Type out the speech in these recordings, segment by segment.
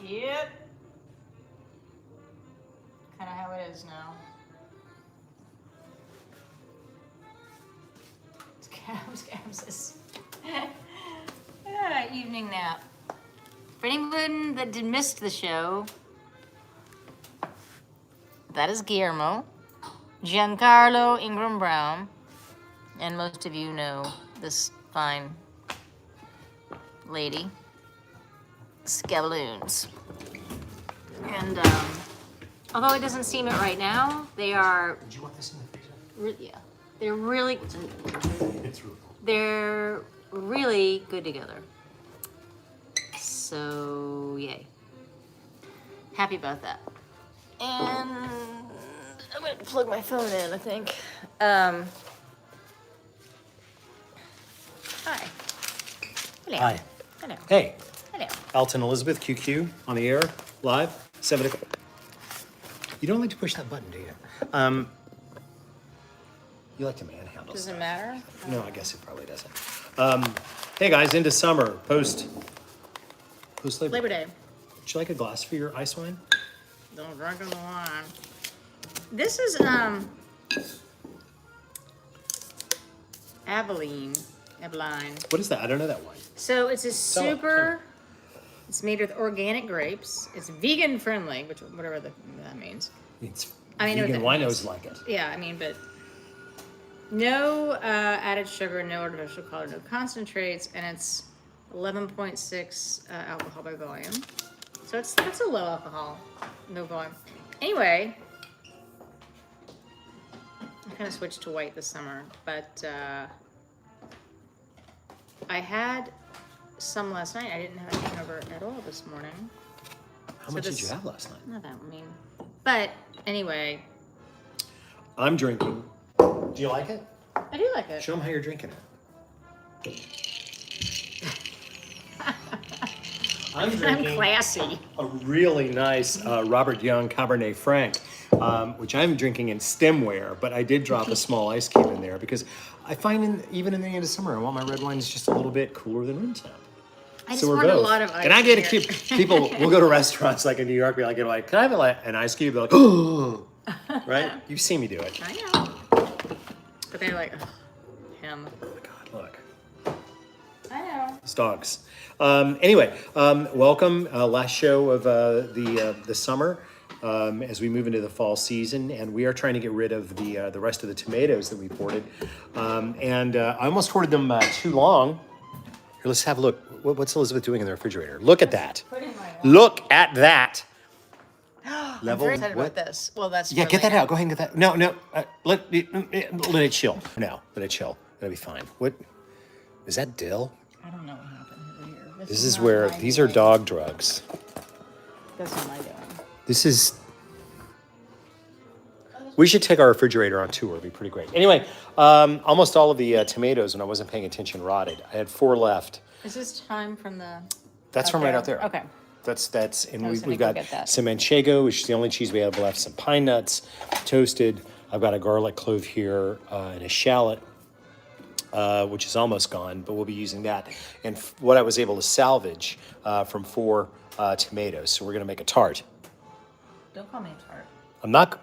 Yep. Kind of how it is now. Scams. Evening nap. For anyone that did missed the show, that is Guillermo, Giancarlo Ingram Brown, and most of you know this fine lady, Scabaloons. And although it doesn't seem it right now, they are. Did you want this in the freezer? Yeah, they're really. It's really cool. They're really good together. So yay! Happy about that. And I'm gonna plug my phone in. I think. Hi. Hello. Hi. Hello. Hey, Hello. Alton Elizabeth, QQ, on the air, live, 7 o'clock. You don't like to push that button, do you? You like to manhandle Does stuff. it matter? No, I guess it probably doesn't. Hey guys, into summer, post Labor Day. Would you like a glass for your ice wine? Don't drink the wine. This is Abilene. What is that? I don't know that wine. So it's a Tell me. super. It's made with organic grapes. It's vegan friendly, which whatever that means. It's I mean, vegan what that winos like it. Yeah, I mean, but no added sugar, no artificial color, no concentrates, and it's 11.6 alcohol by volume. So that's a low alcohol, no volume. Anyway, I kind of switched to white this summer, but I had some last night. I didn't have a hangover at all this morning. How much did you have last night? Not that, I mean, but anyway, I'm drinking. Do you like it? I do like it. Show them how you're drinking it. I'm drinking classy. a really nice Robert Young Cabernet Franc, which I'm drinking in stemware, but I did drop a small ice cube in there because I find even in the end of summer, I want my red wines just a little bit cooler than room temp. I just So we're want a both. lot of ice. And I get a here. cube. People will go to restaurants like in New York, be like, can I have an ice cube? They're like, oh, right? You've seen me do it. I know. But they're like, ugh, him. Oh my God, look. I know. It's dogs. Anyway, welcome. Last show of the summer as we move into the fall season, and we are trying to get rid of the rest of the tomatoes that we hoarded. I almost hoarded them too long. Here, let's have a look. What's Elizabeth doing in the refrigerator? Look at that. Look at that. I'm Level. very excited what? about this. Well, that's Yeah, for get that later. out. Go ahead and get that. No. Let it chill. No, let it chill. It'll be fine. What is that? Dill? I don't know what happened over here. This is not where my these are doing. dog drugs. This is my doing. This is. We should take our refrigerator on tour. It'd be pretty great. Anyway, almost all of the tomatoes, when I wasn't paying attention, rotted. I had 4 left. Is this time from the? That's from right out there. Okay. That's and I was we've gonna got go get that. some manchego, which is the only cheese we have left. Some pine nuts, toasted. I've got a garlic clove here and a shallot, which is almost gone, but we'll be using that. And what I was able to salvage from 4 tomatoes. So we're gonna make a tart. Don't call me a tart. I'm not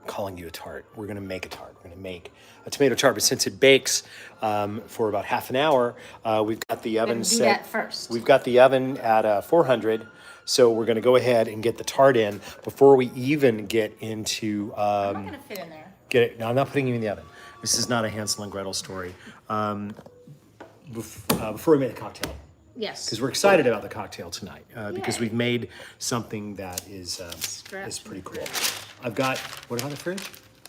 calling you a tart. We're going to make a tart. We're going to make a tomato tart. But since it bakes for about half an hour, we've got the oven do set. that first. We've got the oven at 400. So we're going to go ahead and get the tart in before we even get into I'm not gonna fit in there. get it. No, I'm not putting you in the oven. This is not a Hansel and Gretel story. Before we make the cocktail. Yes. Because we're excited about the cocktail tonight because Yay. we've made something that is Scraps pretty in the cool. fridge. I've got, what about the fridge?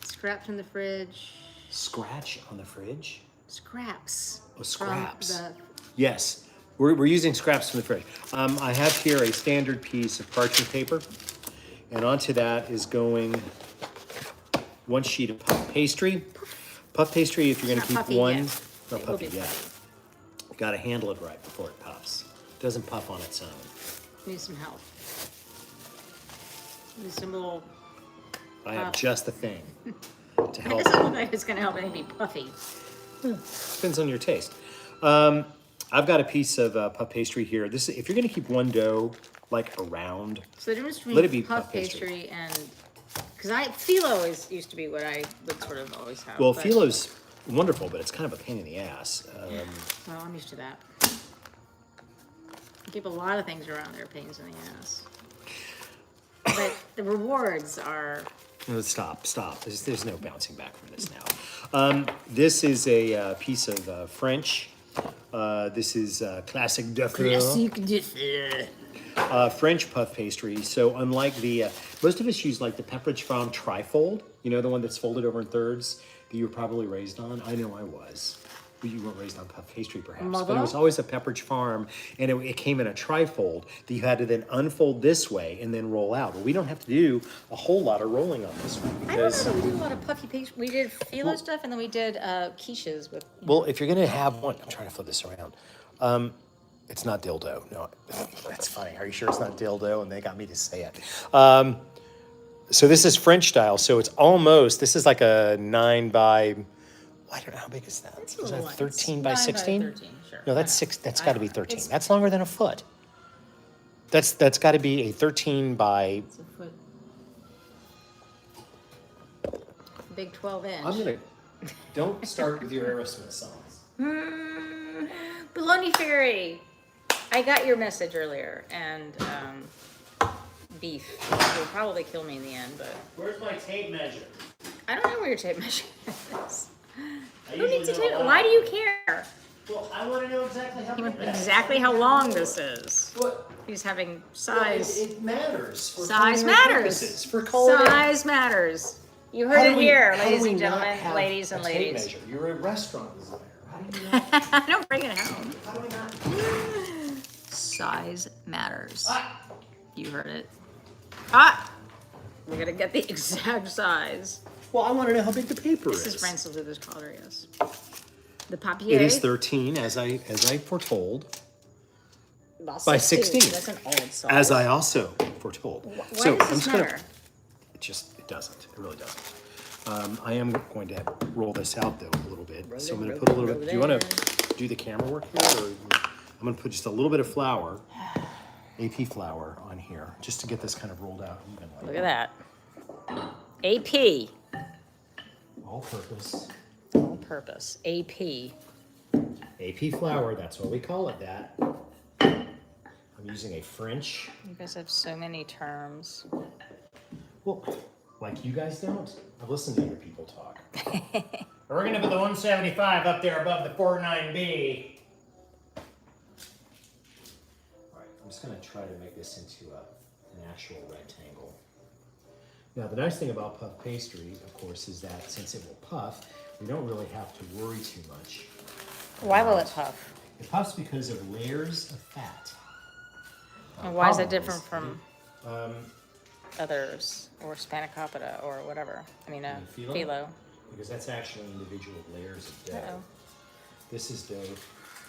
Scraps in the fridge. Scratch on the fridge? Scraps. Oh, scraps. From Yes, we're using scraps from the fridge. I have here a standard piece of parchment paper, and onto that is going 1 sheet of puff pastry. Puff pastry, if you're going It's to not keep puffy one, yet. not It will puffy be yet. puffy. You got to handle it right before it puffs. It doesn't puff on its own. Need some help. Need some little. I have just the thing to It help. doesn't look like it's gonna help anything be puffy. Depends on your taste. I've got a piece of puff pastry here. This is, if you're going to keep one dough like around, So the difference let it be between puff pastry and because phyllo used to be what I would sort of always have. well, but- phyllo's wonderful, but it's kind of a pain in the ass. Well, I'm used to that. I keep a lot of things around there pains in the ass. But the rewards are. No, stop. There's no bouncing back from this now. This is a piece of French. This is classic de fer. French puff pastry. So unlike the, most of us use like the Pepperidge Farm trifold, you know, the one that's folded over in thirds that you were probably raised on. I know I was. You weren't raised on puff pastry perhaps, but it was always a Pepperidge Farm, and it came in a trifold that you had to then unfold this way and then roll out. Well, we don't have to do a whole lot of rolling on this one I don't because. know. We did a lot of puffy pastry. We did phyllo stuff, and then we did quiches with. Well, if you're gonna have one, I'm trying to flip this around. It's not dildo. No, that's funny. Are you sure it's not dildo? And they got me to say it. So this is French style. So it's almost. This is like a 9 by. I don't know how big is that. Is that 13 by 16? 13, sure. No, that's 6. That's got to be 13. It's- That's longer than a foot. That's got to be a 13 by. It's a foot. Big 12-inch. I'm gonna. Don't start with your Aerosmith songs. Bologna Fairy. I got your message earlier, and beef will probably kill me in the end, but Where's my tape measure? I don't know where your tape measure is. I Who needs a usually tape? know Why do you care? Well, I want to know exactly how. Exactly how long this is. What? He's having size. It matters. For Size culinary matters. purposes, for culinary. Size matters. You heard How do it we- here, how do ladies we and not gentlemen, have ladies a and tape ladies. measure? You're a restaurant designer. How do you not? Don't bring it home. How do we not? Size matters. Ah. You heard it. Ah! We're gonna get the exact size. Well, I want to know how big the paper This is. is Francis Luther's color, yes. The papier. It is 13, as I foretold, About by 16. That's an old size. as I also foretold. Why so does I'm this just matter? It doesn't. It really doesn't. I am going to roll this out though a little bit. So I'm going to put a little bit. Do you want to do the camera work here, or I'm going to put just a little bit of flour, AP flour, on here, just to get this kind of rolled out evenly. Look at that. AP. All purpose. All purpose. AP. AP flour. That's what we call it. That. I'm using a French. You guys have so many terms. Well, like you guys don't. I've listened to your people talk. We're going to put the 175 up there above the 49B. All right, I'm just going to try to make this into an actual rectangle. Now, the nice thing about puff pastry, of course, is that since it will puff, we don't really have to worry too much. Why will it puff? It puffs because of layers of fat. And why is it problem different from others, or spanakopita, or whatever? I mean, phyllo? phyllo. Because that's actually individual layers of dough. Uh-oh. This is dough.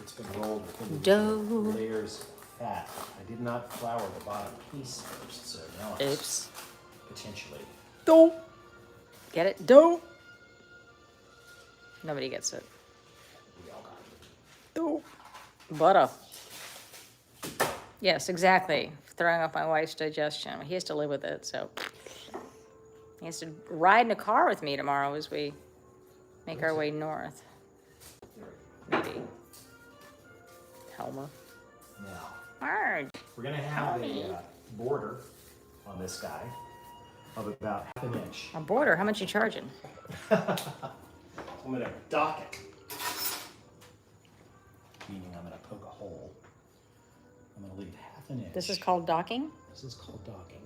It's been rolled with Dough. individual layers of fat. I did not flour the bottom piece first, so now it's Oops. potentially. Dough. Get it? Dough. Nobody gets it. We all got it. Dough. Butter. Yes, exactly. Throwing off my wife's digestion. He has to live with it, so he has to ride in a car with me tomorrow as we make our way north. Maybe. Helmer. Now, Marge. we're going to have a border on this guy of about ½ an inch. A border. How much you charging? I'm going to dock it. Meaning I'm going to poke a hole. I'm going to leave ½ an inch. This is called docking This is called docking.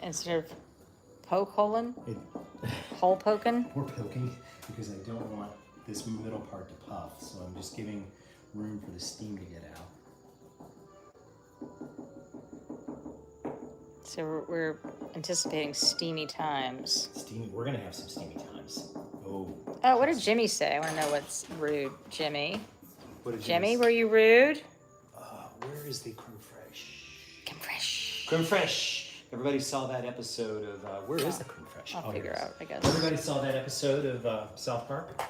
instead of poke holing, It, hole poking. We're poking because I don't want this middle part to puff, so I'm just giving room for the steam to get out. So we're anticipating steamy times. Steamy, we're gonna have some steamy times. Oh. Oh, what did Jimmy say? I want to know what's rude. Jimmy. What did Jimmy, you were you rude? where is the creme fraiche? Come fresh. Creme fraiche. Everybody saw that episode of, where is the creme fraiche? I'll here figure it is. out, I guess. Everybody saw that episode of South Park?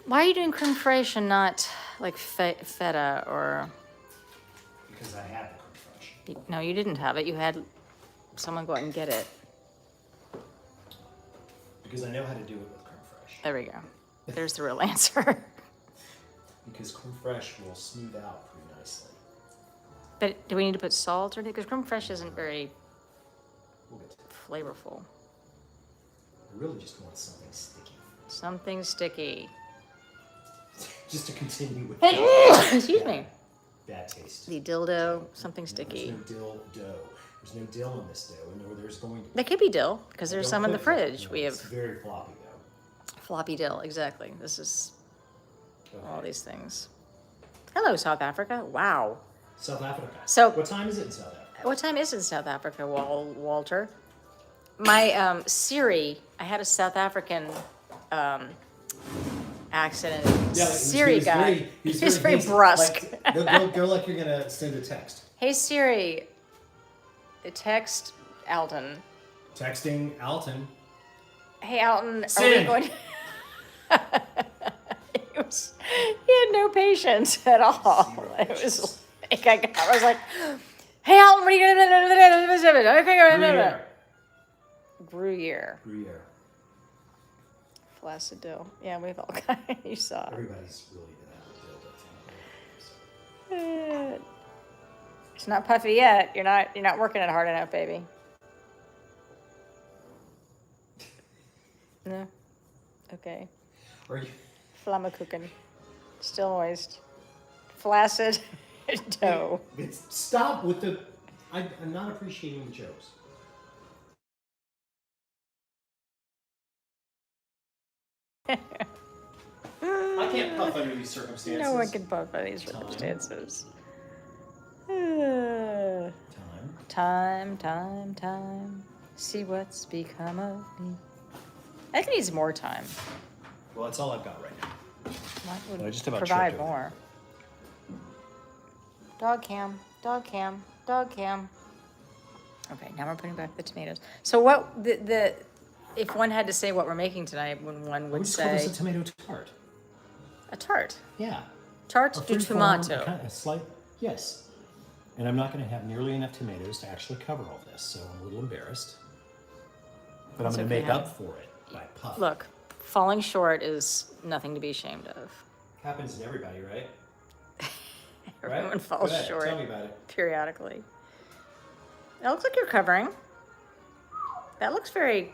Why are you doing creme fraiche and not like feta or? Because I have the creme fraiche. No, you didn't have it. You had someone go out and get it. Because I know how to do it with creme fraiche. There we go. There's the real answer. Because creme fraiche will smooth out pretty nicely. But do we need to put salt or anything? Because creme fraiche isn't very We'll get to that. flavorful. I really just want something sticky. Something sticky. Just to continue with Excuse me. bad taste. The dildo, something sticky. There's no dill dough. There's no dill in this dough, and there's going to be. There could be dill, because there's Don't some in the put it. fridge. No, We have It's very floppy though. floppy dill, exactly. This is Okay. all these things. Hello, South Africa. Wow. South Africa. So- what time is it in South Africa? What time is it in South Africa, Walter? My Siri, I had a South African accent. And Siri guy. He's very brusque. Like, go like you're gonna send a text. Hey Siri, text Alton. Texting Alton. Hey Alton, are we Send. going? He had no patience at all. Zero It was like I was like, "Hey Alton, what are you gonna?" Gruyere. Gruyere. Flaccid dill. Yeah, we've all got it. You saw it. Everybody's really good at it. It's not puffy yet. You're not working it hard enough, baby. No. Okay. Are you? Flammekuchen. Still moist. Flaccid dough. Stop with the. I'm not appreciating the jokes. I can't puff under these circumstances. No one can puff by these circumstances. Time. See what's become of me. I think it needs more time. Well, that's all I've got right now. What would I just about provide tripped over. more? Dog cam. Okay, now we're putting back the tomatoes. So what the if one had to say what we're making tonight, when one We would just call say this a tomato tart. a tart. Yeah. Tart A de free-form, tomato. a slight, yes. And I'm not going to have nearly enough tomatoes to actually cover all this, so I'm a little embarrassed. But It's I'm going to okay, make honey. up for it by puff. Look, falling short is nothing to be ashamed of. Happens to everybody, right? Everyone Right? falls Go ahead, short Tell me about it. periodically. That looks like you're covering. That looks very.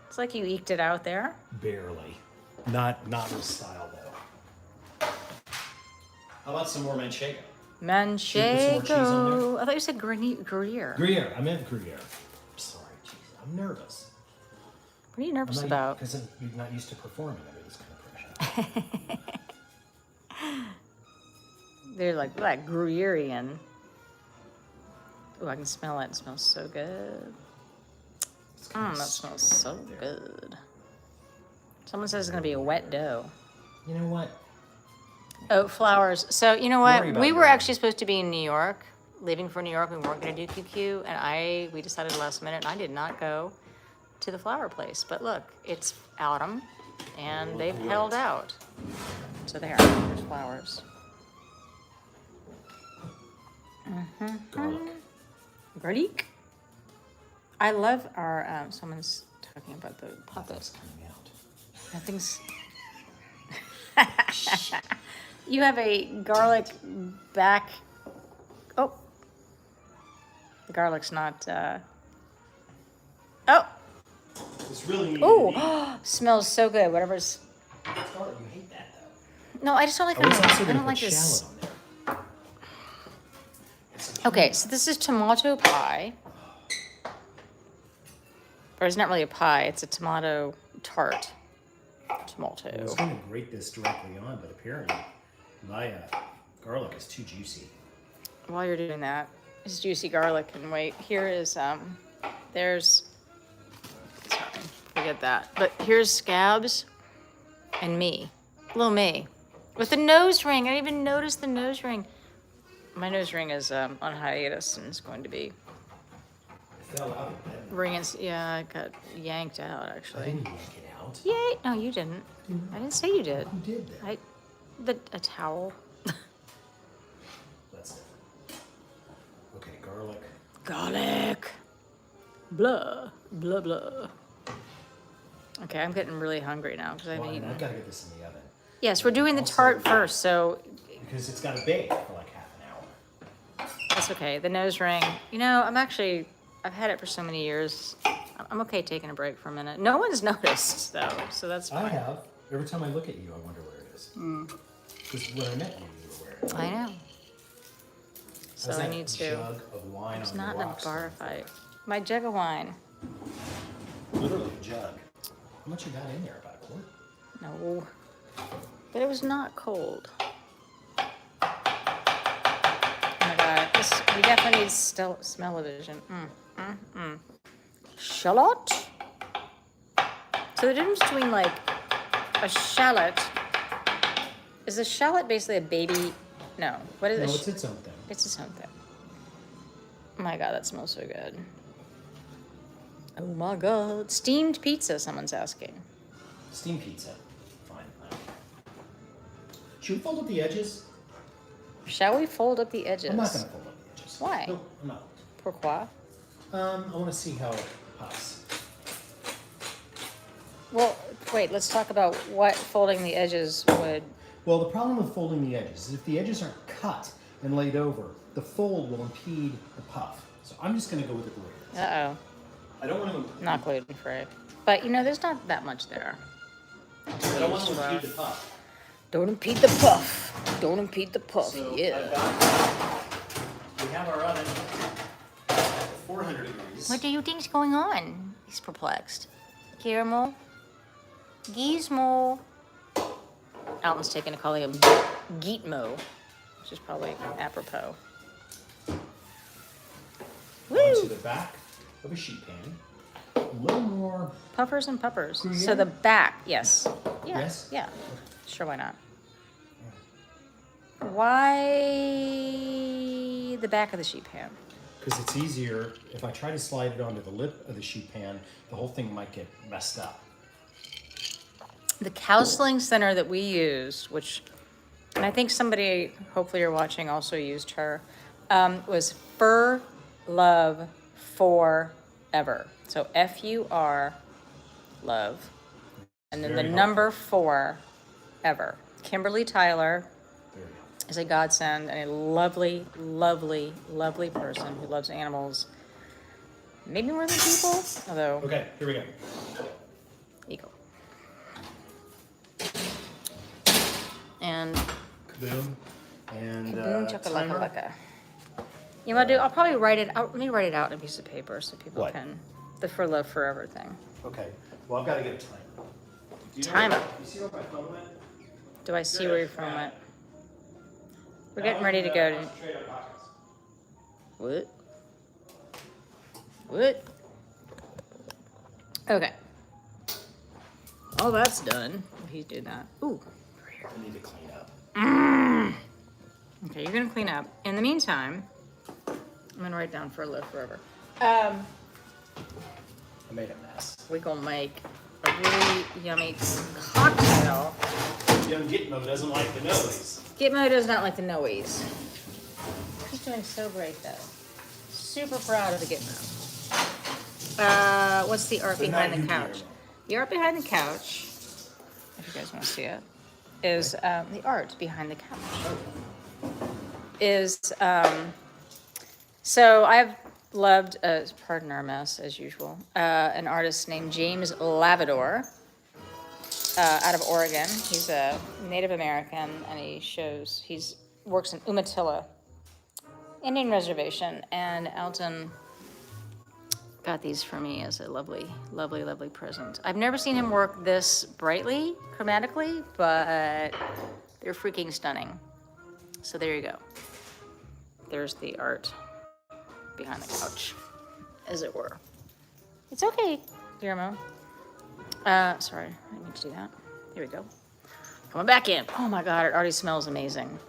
It's like you eked it out there. Barely. Not with style, though. How about some more manchego? Should we put some more cheese on Manchego. I thought you said Gruyere. Gruyere. I meant Gruyere. Sorry, jeez. I'm nervous. What are you nervous about? Because you're not used to performing under this kind of pressure. They're like Gruyerian. Oh, I can smell it. It smells so good. It's kinda That smells sweet so right there. good. Someone says it's gonna be a wet dough. You know what? Oh, flowers. So you know what? Worry about We were your- actually supposed to be in New York, leaving for New York. We weren't gonna do QQ, and we decided last minute. And I did not go to the flower place. But look, it's autumn, and they've held out. So there, there's flowers. Garlic. Garlic. I love our. Someone's talking about the That's puppets. coming out. Nothing's. You have a garlic back. Oh, the garlic's not. Oh, It's really neat. oh, smells so good. Whatever's. Garlic, you hate that though. No, I just don't like. Oh, it's also I gonna don't put like this. shallot on there. Okay, so this is tomato pie. Or it's not really a pie. It's a tomato tart. I Tomato. was going to grate this directly on, but apparently my garlic is too juicy. While you're doing that, it's juicy garlic. And wait, here is there's. Sorry, forget that. But here's Scabs and me, little me, with the nose ring. I didn't even notice the nose ring. My nose ring is on hiatus and it's going to be It fell out of bed. ringing. Yeah, I got yanked out I actually. didn't yank it out. out. Yay! No, you didn't. I didn't say you did. You did that. A towel. That's it. Okay, garlic. Garlic. Blah, blah, blah. Okay, I'm getting really hungry now because I haven't Well, eaten. I've got to get this in the oven. Yes, we're doing the Also- tart first, so Because it's got to bake for like half an hour. that's okay. The nose ring. You know, I've had it for so many years. I'm okay taking a break for a minute. No one's noticed though, so that's fine. I have. Every time I look at you, I wonder where it is. Because when I met you, you were wearing it. I know. So How's I that need to. jug of wine It's on not the in a rocks bar going fight. for My jug of wine. you? Literally a jug. How much you got in there? About a quart? No. But it was not cold. Oh my god. We definitely need smell-o-vision. Shallot? So the difference between like a shallot, is a shallot basically a baby? No. What is No, it? it's its own thing. It's its own thing. Oh my god, that smells so good. Oh my god. Steamed pizza, someone's asking. Steamed pizza. Fine. Should we fold up the edges? Shall we fold up the edges? I'm not going to fold up the edges. Why? No, I'm not. Pourquoi? I want to see how it puffs. Well, wait, let's talk about what folding the edges would... Well, the problem with folding the edges is if the edges aren't cut and laid over, the fold will impede the puff. So I'm just going to go with it the way it is. Uh-oh. I don't want to. Not gluten-free. But, you know, there's not that much there. I don't want to impede the puff. Don't impede the puff. Don't impede the puff, So yeah. we have our oven at 400 degrees. What do you think's going on? He's perplexed. Guillermo? Gizmo. Alton's taking to calling him Gitmo, which is probably apropos. Onto the back of a sheet pan. A little more. Puffers and puppers. Gruyere? So the back, yes. Yeah. Yes? Yeah. Sure, why not? Why the back of the sheet pan? Because it's easier. If I try to slide it onto the lip of the sheet pan, the whole thing might get messed up. The counseling center that we used, which, and I think somebody, hopefully you're watching, also used her, was Fur Love Forever. So F-U-R, love, and then Very the number 4, ever. Kimberly Tyler There we go. is a godsend and a lovely, lovely, lovely person who loves animals. Maybe more than people, although Okay, here we go. equal. And Boom. And boom timer. chakalaka. You want to do? I'll probably write it out. Let me write it out on a piece of paper so people What? can. The For Love Forever thing. Okay. Well, I've got to get a timer. You know Timer. where- You see where my phone went? Do I see where you're from? It. We're getting ready to go to. What? What? Okay. All that's done. He's doing that. Ooh. I need to clean up. Okay, you're gonna clean up. In the meantime, I'm gonna write down For Love Forever. I made a mess. We're gonna make a really yummy cocktail. Young Gitmo doesn't like the noise. Gitmo does not like the noise. He's doing so great though. Super proud of the Gitmo. What's the art But behind not the you, couch? Guillermo. The art behind the couch, if you guys want to see it, is the art behind the couch. Is so I've loved, pardon our mess as usual, an artist named James Lavador out of Oregon. He's a Native American and he works in Umatilla Indian Reservation, and Alton got these for me as a lovely, lovely, lovely present. I've never seen him work this brightly, chromatically, but they're freaking stunning. So there you go. There's the art behind the couch, as it were. It's okay, Guillermo. Sorry, I didn't mean to do that. Here we go. Coming back in. Oh my God, it already smells amazing.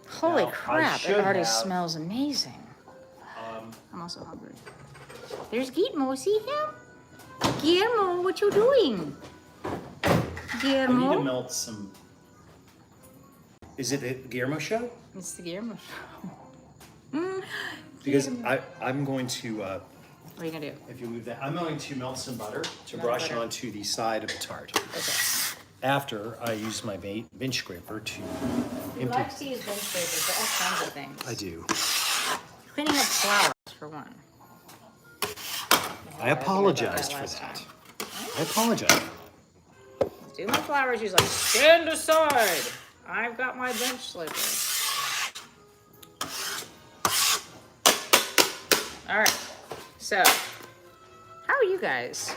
Holy Now, I crap, it should already have- smells amazing. I'm also hungry. There's Gitmo, see him? Guillermo, what you doing? Guillermo? melt some. Is it the Guillermo show? It's the Guillermo show. Because I'm going to. What are you gonna do? If you move that, I'm going to melt some butter to Melt brush butter. onto the side of the tart. Okay. After I use my bench scraper to He likes to use bench scrapers for all kinds of things. I do. Cleaning up flowers, for one. I apologize for last that. time. I apologize. Do my flowers, he's like, stand aside. I've got my bench scraper. All right. So, how are you guys?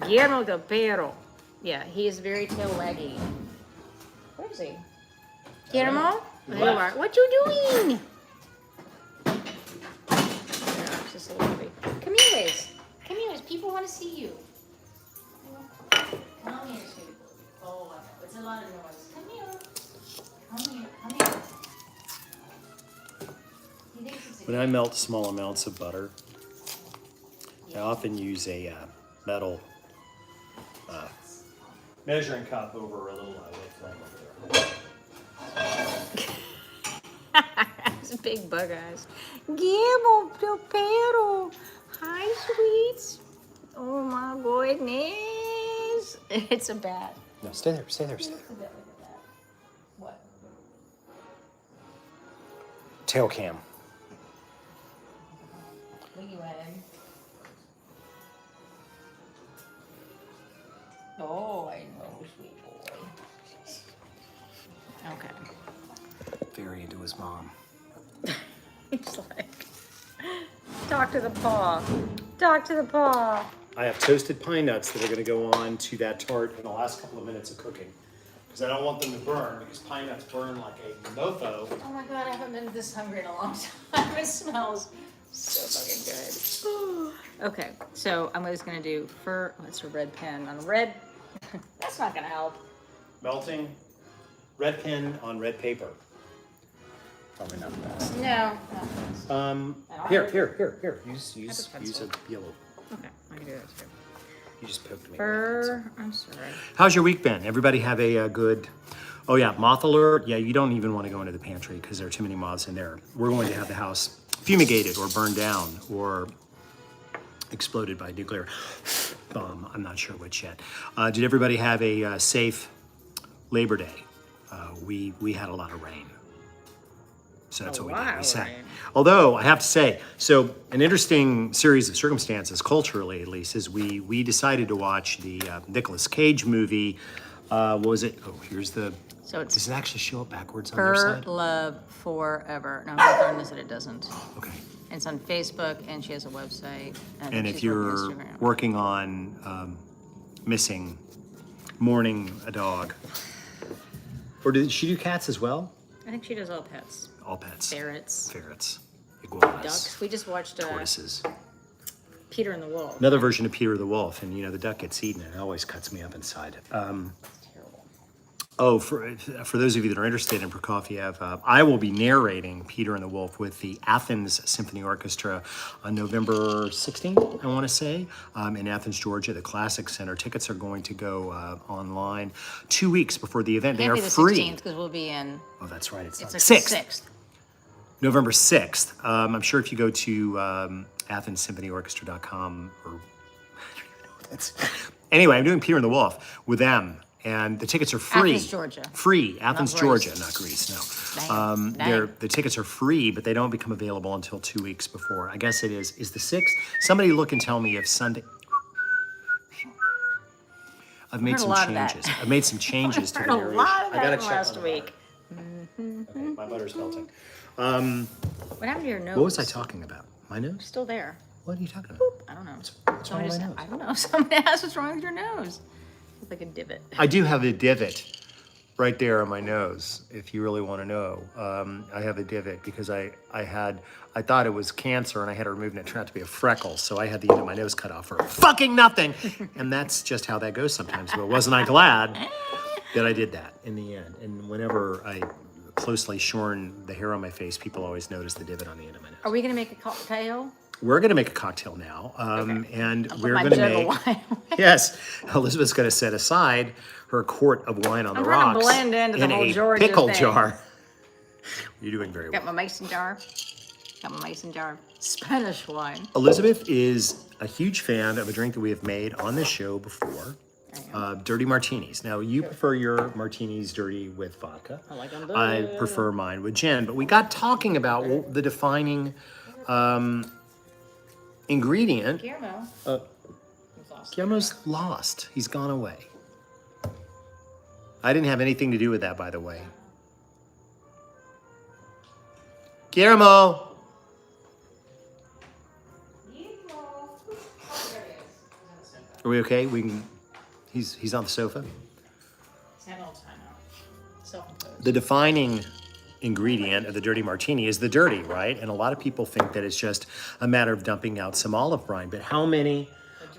Guillermo del Perro. Yeah, he is very tail waggy. Where is he? Guillermo? There you are. What you doing? Yeah, it's just a little bit. Come here, Liz. Come here, Liz. People want to see you. Come here, sweetie. Oh, I know. It's a lot of noise. Come here. Come here. Come here. He thinks it's a When I melt small amounts of butter, I often use a metal measuring cup over a little wood flame over there. It's big bug eyes. Guillermo del Perro. Hi, sweets. Oh my goodness. It's a bat. No, stay there, stay there, stay It's a there. bat like a bat. What? Tail cam. Wiggy wag. Oh, I know, sweet boy. Okay. Very into his mom. He's like, talk to the paw. Talk to the paw. I have toasted pine nuts that are going to go on to that tart in the last couple of minutes of cooking. Because I don't want them to burn, because pine nuts burn like a mofo. Oh my god, I haven't been this hungry in a long time. It smells so fucking good. Okay, so I'm just gonna do it's a red pen on red. That's not gonna help. Melting red pen on red paper. Probably not the best. No. Here. Use a use pencil. a yellow. Okay, I can do that too. You just poked me. with a pencil. I'm sorry. How's your week been? Everybody have a good. Oh yeah, moth alert. Yeah, you don't even want to go into the pantry because there are too many moths in there. We're going to have the house fumigated or burned down or exploded by nuclear bomb. I'm not sure which yet. Did everybody have a safe Labor Day? We had a lot of rain. So that's A what we lot did. We of sat. rain. Although I have to say, so an interesting series of circumstances, culturally at least, is we decided to watch the Nicolas Cage movie. What was it? Oh, here's the. So it's Does it actually show up backwards on your Her side? Love Forever. No, my phone said it doesn't. Okay. It's on Facebook and she has a website. And if she's working you're Instagram. working on mourning a dog, or did she do cats as well? I think she does all pets. All pets. Ferrets, Iguanas. ducks. We just watched Tortoises. Peter and the Wolf. Another version of Peter the Wolf, and the duck gets eaten, and it always cuts me up inside. It's terrible. Oh, for those of you that are interested in Prokofiev, I will be narrating Peter and the Wolf with the Athens Symphony Orchestra on November 16th, I want to say, in Athens, Georgia, the Classic Center. Tickets are going to go online 2 weeks before the event. They Can't are be the free. 16th because we'll be in. Oh, that's right. It's not It's 6th. like 6th. November 6th. I'm sure if you go to AthensSymphonyOrchestra.com or I don't even know what that's. Anyway, I'm doing Peter and the Wolf with them, and the tickets are free. Athens, Georgia. Free. Athens, Greece. Georgia, not Greece. No. Dang. The tickets are free, but they don't become available until 2 weeks before. I guess it is the 6th. Somebody look and tell me if Sunday. I've made heard a some lot of that. changes. I've made some changes to Heard the a narration. lot of I gotta that check last on the week. butter. Okay, my butter's melting. What happened to your nose? What was I talking about? My nose? Still there. What are you talking about? I don't know. What's wrong with my nose? I don't know. Somebody asked what's wrong with your nose. It's like a divot. I do have a divot right there on my nose, if you really want to know. I have a divot because I thought it was cancer and I had it removed and it turned out to be a freckle. So I had the end of my nose cut off for fucking nothing. And that's just how that goes sometimes. But wasn't I glad that I did that in the end? And whenever I closely shorn the hair on my face, people always notice the divot on the end of my nose. Are we gonna make a cocktail? we're going to make a cocktail now. And I'll put we're my going to jug of make, wine. yes, Elizabeth's going to set aside her quart of wine on the trying to rocks blend into the in whole a Georgia pickle thing. jar. You're doing very Got well. my mason jar. Got my mason jar. Spanish wine. Elizabeth is a huge fan of a drink that we have made on this show before, dirty martinis. Now, you prefer your martinis dirty with vodka. I like them I dirty. prefer mine with gin. But we got talking about the defining ingredient. Guillermo. He's lost. Guillermo's lost. He's gone away. I didn't have anything to do with that, by the way. Guillermo! Are we okay? We can. He's on the sofa. He's having a little time out. Self-imposed. The defining ingredient of the dirty martini is the dirty, right? And a lot of people think that it's just a matter of dumping out some olive brine. But how many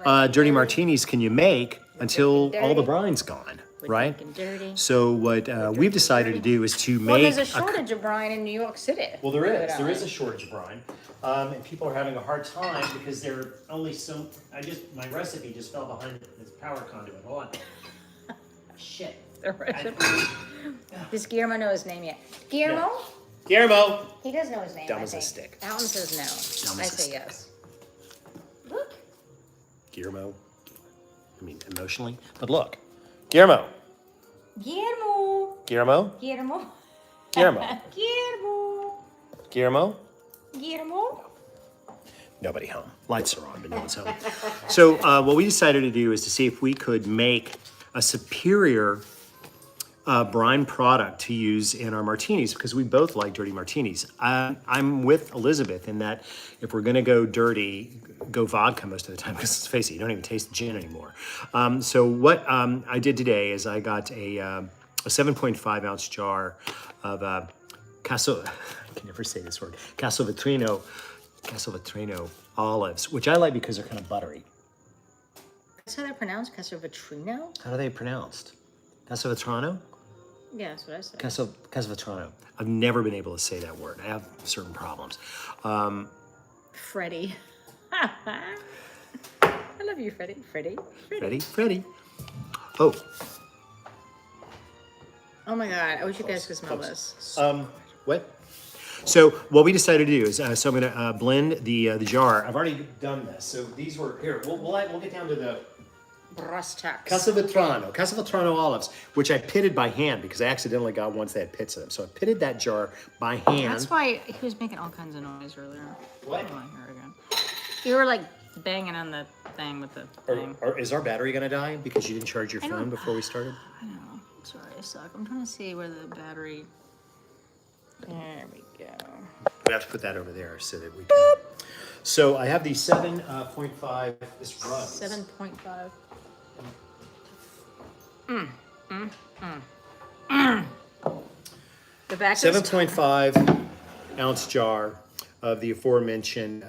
dirty martinis can you make until all the brine's gone, right? Dirty. So what we've decided to do is to Well, make there's a shortage of brine in New York City. Well, there is. There is a shortage of brine, and people are having a hard time because they're only so. My recipe just fell behind this power conduit. Hold on. Shit. The recipe. Does Guillermo know his name yet? Guillermo? No. Guillermo. He does know his name. Dumb I as a think. stick. That one says no. Dumb I as a say stick. yes. Look. Guillermo. I mean, emotionally, but look, Guillermo. Guillermo. Guillermo. Guillermo. Guillermo. Guillermo. Guillermo. Guillermo. Nobody home. Lights are on, but no one's home. So what we decided to do is to see if we could make a superior brine product to use in our martinis because we both like dirty martinis. I'm with Elizabeth in that if we're going to go dirty, go vodka most of the time because let's face it, you don't even taste the gin anymore. So what I did today is I got a 7.5 ounce jar of I can never say this word, Castelvetrino olives, which I like because they're kind of buttery. That's how they're pronounced? Castelvetrino? How are they pronounced? Castelvetrano? Yeah, that's what I said. Castelvetrano. I've never been able to say that word. I have certain problems. Freddie. I love you, Freddie. Freddie. Oh, Oh my God, I wish you guys could smell this. what? So what we decided to do is, so I'm going to blend the jar. I've already done this. So these were here. We'll get down to the Brustax. Castelvetrano olives, which I pitted by hand because I accidentally got ones that had pits in them. So I pitted that jar by hand. That's why he was making all kinds of noise earlier. What? Oh, I hear it again. You were like banging on the thing with the thing. Is our battery going to die because you didn't charge your phone before we started? I know. Sorry, I suck. I'm trying to see where the battery. There we go. We have to put that over there so that we can. So I have the 7.5. This runs. 7.5. The back. 7.5 ounce jar of the aforementioned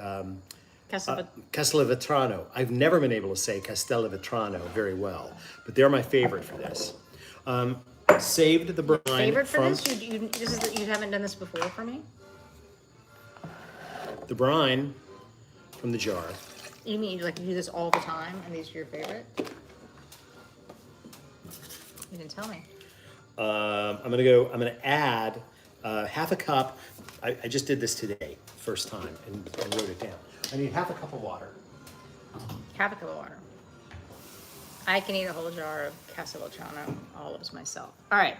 Castelvetrano. I've never been able to say Castelvetrano very well, but they're my favorite for this. Saved the brine Favorite for from this? You haven't done this before for me? the brine from the jar. You mean like you do this all the time and these are your favorite? You didn't tell me. I'm gonna add half a cup. I just did this today, first time, and wrote it down. I need half a cup of water. Half a cup of water. I can eat a whole jar of Castelvetrano olives myself. All right.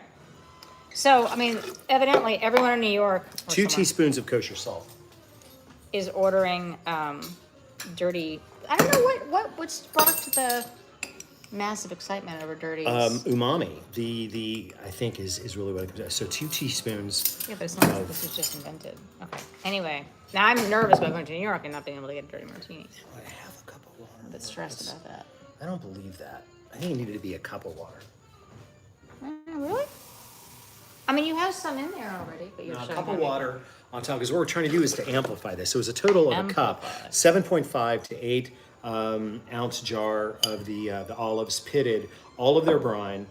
So, I mean, evidently everyone in New York 2 someone teaspoons of kosher salt. is ordering dirty. I don't know what sparked the massive excitement over dirties. Umami. The I think is really what it comes down. So 2 teaspoons. Yeah, but it's not like this was just invented. Okay. Anyway, now I'm nervous about going to New York and not being able to get a dirty martini. I have a cup of water. I'm a bit stressed about that. I don't believe that. I think it needed to be a cup of water. Really? I mean, you have some in there already, but you're Now, a showing cup of me. water on top, because what we're trying to do is to amplify this. So it was a total of a cup, Amplify. 7.5 to 8 ounce jar of the olives pitted, all of their brine,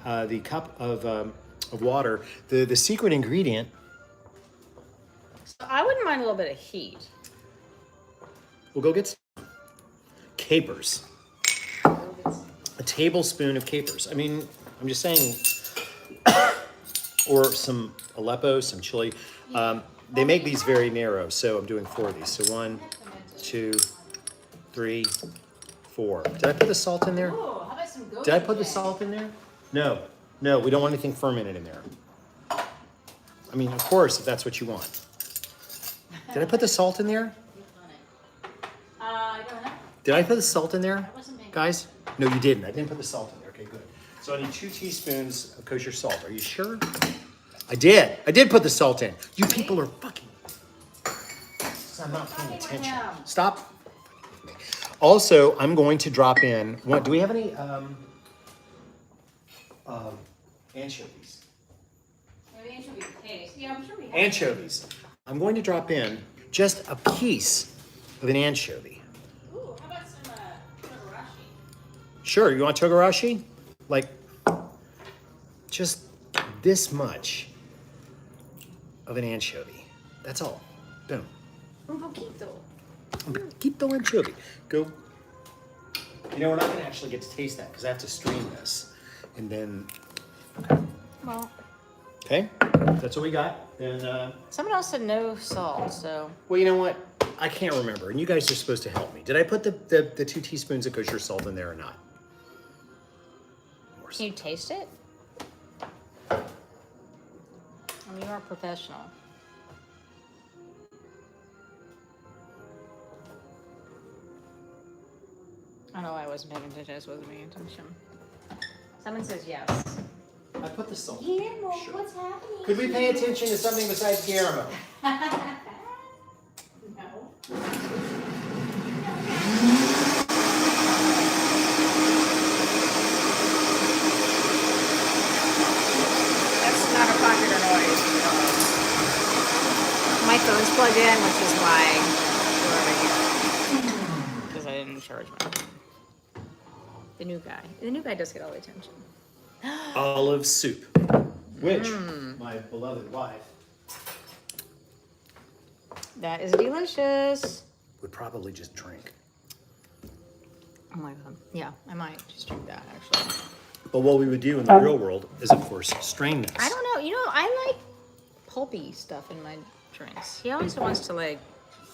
the cup of water. The secret ingredient. So I wouldn't mind a little bit of heat. We'll go get some capers. A tablespoon of capers. I mean, I'm just saying, or some Aleppo, some chili. They make these very narrow, so I'm doing 4 of these. So 1, 2, 3, 4. Did I put the salt in there? Ooh, how about some Did I put the salt in there? No, no, we don't want anything fermented in there. I mean, of course, if that's what you want. Did I put the salt in there? I don't know. Did I put the salt in there, wasn't paying guys? No, you didn't. I didn't put the salt in there. Okay, good. So I need 2 teaspoons of kosher salt. Are you sure? I did. I did put the salt in. You people are fucking. I'm not paying attention. Stop. Also, I'm going to drop in. What? Do we have any anchovies? Maybe anchovy paste. Yeah, I'm sure we have. Anchovies. I'm going to drop in just a piece of an anchovy. Ooh, how about some togarashi? Sure, you want togarashi? Like, just this much of an anchovy. That's all. Boom. Un poquito. Un poquito anchovy. Go. You know, we're not going to actually get to taste that because I have to strain this. And then, Well, okay, that's what we got. Then, someone else said no salt, so. well, you know what? I can't remember. And you guys are supposed to help me. Did I put the 2 teaspoons of kosher salt in there or not? Can you taste it? I mean, you are a professional. I don't know why I wasn't paying attention. I just wasn't paying attention. Someone says yes. I put the salt. Guillermo, Sure. what's happening? Could we pay attention to something besides Guillermo? No. That's not a popular noise. My phone's plugged in, which is why we're over here. Because I didn't charge my phone. The new guy. The new guy does get all the attention. Olive soup, which my beloved wife That is delicious. would probably just drink. Oh my god. Yeah, I might just drink that actually. But what we would do in the real world is, of course, strain this. I don't know. You know, I like pulpy stuff in my drinks. He always wants to like.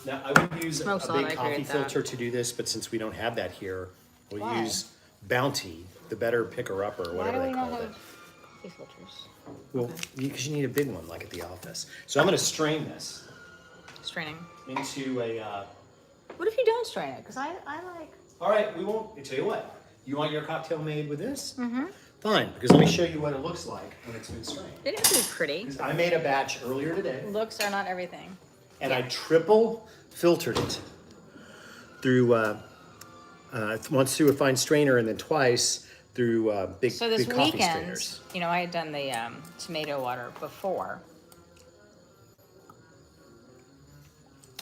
Now, I would use a Smoke salt, I big agree coffee with that. filter to do this, but since we don't have that here, we'll Why? use Bounty, the better picker-upper, or Why whatever do they we call not it. have coffee filters? Well, because you need a big one, like at the office. So I'm going to strain this Straining. into a... What if you don't strain it? Because I like. All right, we won't... I tell you what. You want your cocktail made with this? Mm-hmm. Fine, because let me show you what it looks like when it's been strained. It is pretty. 'Cause I made a batch earlier today, Looks are not everything. and I triple filtered it through once through a fine strainer, and then twice through big So this big coffee weekend, strainers. you know, I had done the tomato water before.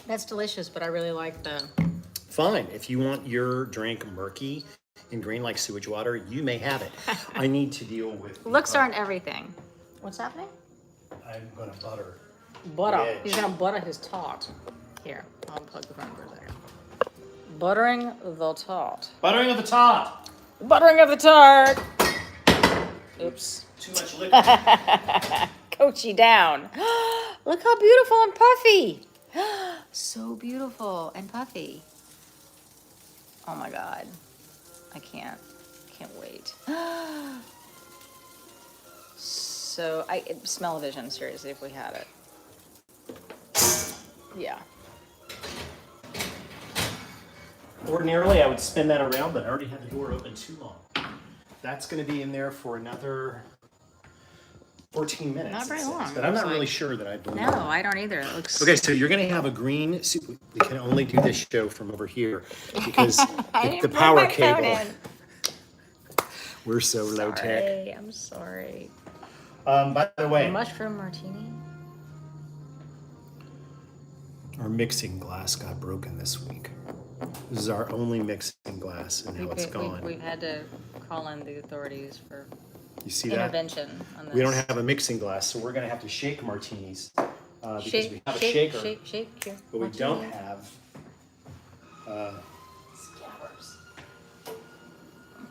That's delicious, but I really like the. Fine, if you want your drink murky and green like sewage water, you may have it. I need to deal with the Looks butter. aren't everything. What's happening? I'm gonna butter. Butter. The edge. He's gonna butter his tart. Here, I'll plug the phone for a second. Buttering the tart. Buttering of the top. Buttering of the tart. Oops. Too much liquid. Coach you down. Look how beautiful and puffy. So beautiful and puffy. Oh my God. I can't wait. So smell-o-vision, seriously, if we had it. Yeah. Ordinarily, I would spin that around, but I already had the door open too long. That's going to be in there for another 14 minutes. Not very it says, long, But I'm looks not really like. sure that I believe No, it. I don't either. It looks. Okay, so you're going to have a green soup. We can only do this show from over here because the Put power my phone cable. in. We're so low tech. Sorry, I'm sorry. By the way, Mushroom martini. our mixing glass got broken this week. This is our only mixing glass, and now it's gone. We've had to call in the authorities for You see that? intervention on this. We don't have a mixing glass, so we're going to have to shake martinis because we have a shake, shaker, Shake here. but we Martini. don't have Scabbers.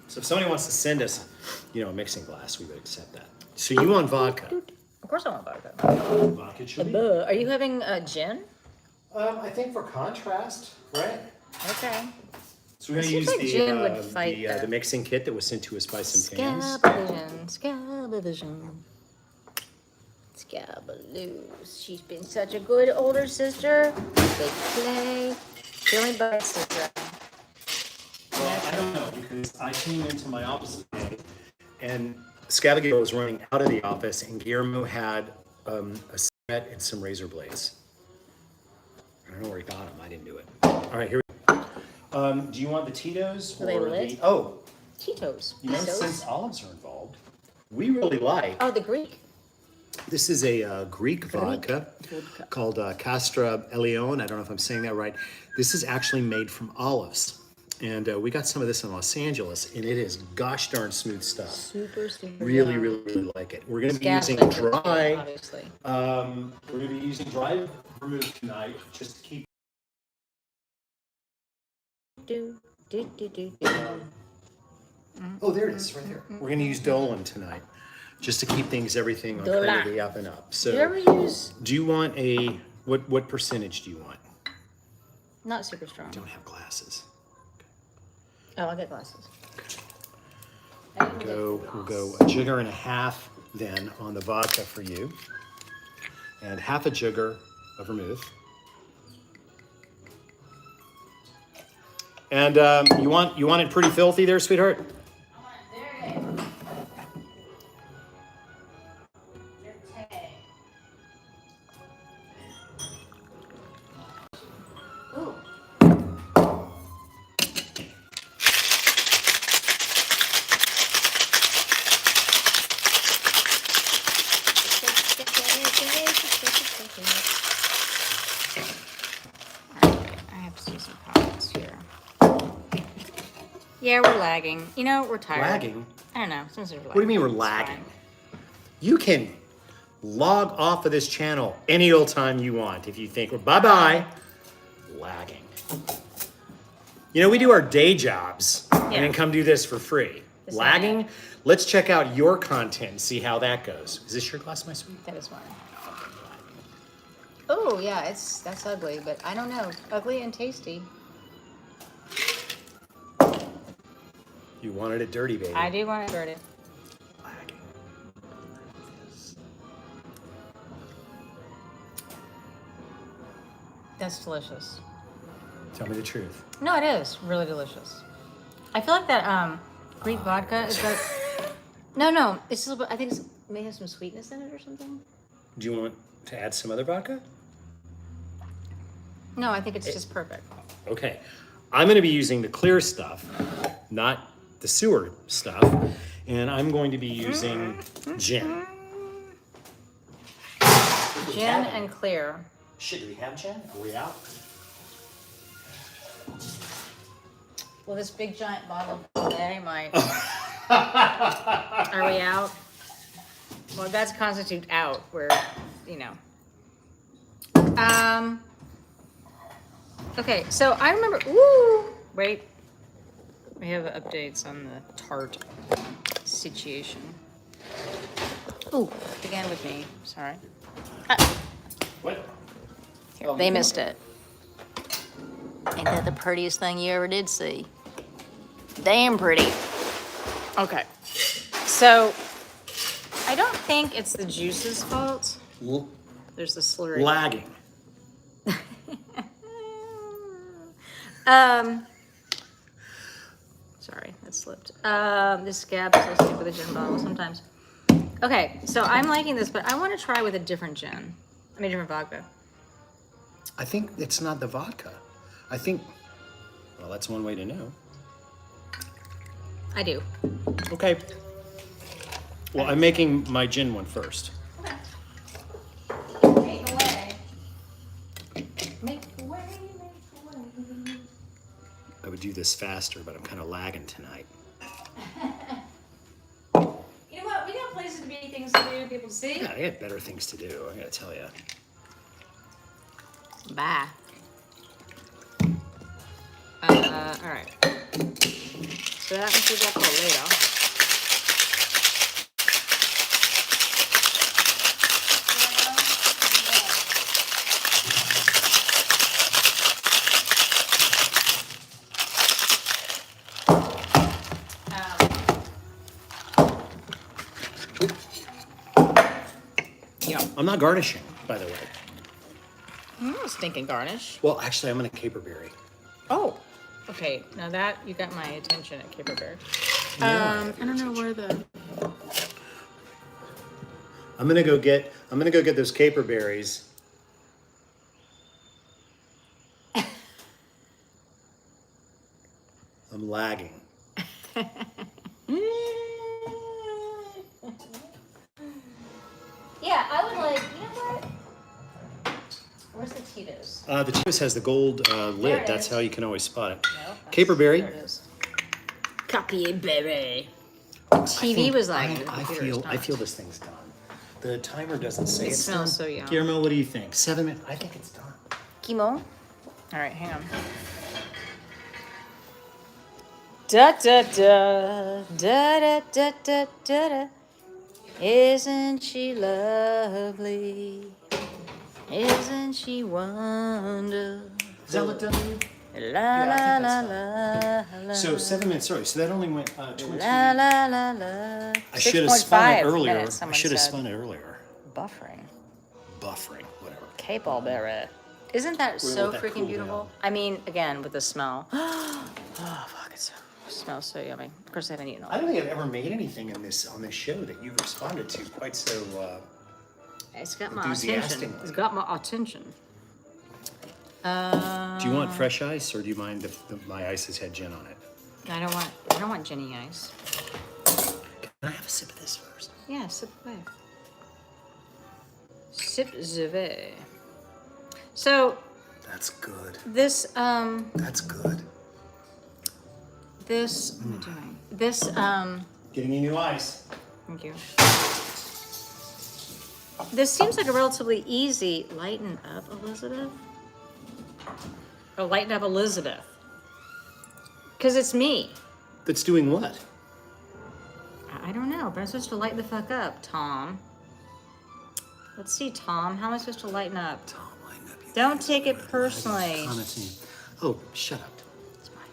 So if somebody wants to send us, a mixing glass, we would accept that. So you want vodka? Of course I want vodka. Vodka should be. Are you having gin? I think for contrast, right? Okay. So we're going to Seems use like gin would fight the mixing kit that was sent to us by some fans. Scabbervision. Scabbaloos. She's been such a good older sister. They play. She only buys sister. Well, I don't know, because I came into my office today, and Scabigail was running out of the office, and Guillermo had a set and some razor blades. I don't know where he got them. I didn't do it. All right, here we go. Do you want the Tito's Are they or lit? the... Oh, Tito's. since olives are involved, we really like... Oh, the Greek. This is a Greek vodka called Castra Elion. I don't know if I'm saying that right. This is actually made from olives. And we got some of this in Los Angeles, and it is gosh darn smooth stuff. Super. Really, really, really like it. We're going to be using dry. Obviously. We're going to be using dry vermouth tonight, just to keep. Oh, there it is, right there. We're going to use Dolan tonight, just to keep everything on kind of the up and up. So, Do you ever use? do you want what percentage do you want? Not super strong. Don't have glasses. Oh, I'll get glasses. We'll go a jigger and a half then on the vodka for you, and half a jigger of vermouth. And you want it pretty filthy there, sweetheart? Yeah, we're lagging. We're tired. Lagging? I don't know. Sometimes we're lagging. What do you mean we're It's lagging? fine. You can log off of this channel any old time you want if you think we're bye-bye. Lagging. We do our day jobs and then come do this for free. Lagging? Let's check out your content and see how that goes. Is this your glass, my sweet? That is mine. Oh, yeah, that's ugly, but I don't know. Ugly and tasty. You wanted it dirty, baby. I do want it dirty. Lagging. That's delicious. Tell me the truth. No, it is really delicious. I feel like that Greek vodka is that. No, it's a little bit. I think it may have some sweetness in it or something. Do you want to add some other vodka? No, I think it's just perfect. Okay. I'm going to be using the clear stuff, not the sewer stuff, and I'm going to be using gin. Gin and clear. Shit, do we have gin? Are we out? Well, this big giant bottle of Chardonnay might. Are we out? Well, that's constitute out. Where, Okay, so I remember. Ooh, wait. We have updates on the tart situation. Ooh, began with me. Sorry. What? Here, they missed it. Ain't that the prettiest thing you ever did see? Damn pretty. Okay. So, I don't think it's the juice's fault. There's the slurry. Lagging. Sorry, that slipped. This scab is so stick with a gin bottle sometimes. Okay, so I'm liking this, but I want to try with a different gin. I mean, different vodka. I think it's not the vodka. I think, well, that's one way to know. I do. Okay. Well, I'm making my gin one first. Okay. Make away. Make away, make away. I would do this faster, but I'm kind of lagging tonight. You know what? We got places to be, things to do, people to see. Yeah, I got better things to do, I gotta tell you. Bye. All right. So that one's we got for later. Yeah, I'm not garnishing, by the way. Stinking garnish. Well, actually, I'm gonna caperberry. Oh, okay. Now that you got my attention at Caperberry. Yeah, I don't know where the. I'm gonna go get those caperberries. I'm lagging. Yeah, I would like. You know what? Where's the Tito's? The Tito's has the gold There lid. it That's is. how you can always spot it. No, Caperberry. There it is. Caperberry. TV was like. the computer's I not. feel this thing's done. The timer doesn't say It it's smells done. so yum. Guillermo, what do you think? 7 minutes. I think it's done. Chemo. All right, hang on. Da da da da da da da da da. Isn't she lovely? Isn't she wonderful? Does that look done to you? La I la think la that's la la. So 7 minutes. Sorry. So that only went 20. La la la la. I should have spun it 6.5 earlier. minutes, I someone should have said. spun it earlier. Buffering. Buffering. Whatever. Capelberry. Isn't that We're gonna so let that freaking cool beautiful? down. I mean, again, with the smell. Oh, fuck, it smells so yummy. Of course, I haven't eaten all. I don't think I've ever made anything on this show that you've responded to quite so. It's got my enthusiastic. attention. It's got my attention. Do you want fresh ice, or do you mind if my ice has had gin on it? I don't want Jenny ice. Can I have a sip of this first? Yeah, sip away. Sip the. So That's good. this That's good. this what am I doing? This Getting you new ice. thank you. This seems like a relatively easy lighten up, Elizabeth. Or lighten up, Elizabeth. Because it's me. That's doing what? I don't know, but I'm supposed to lighten the fuck up, Tom. Let's see, Tom. How am I supposed to lighten up? Tom, lighten up. You Don't guys. take it I got personally. comments in. Oh, shut up. It's fine.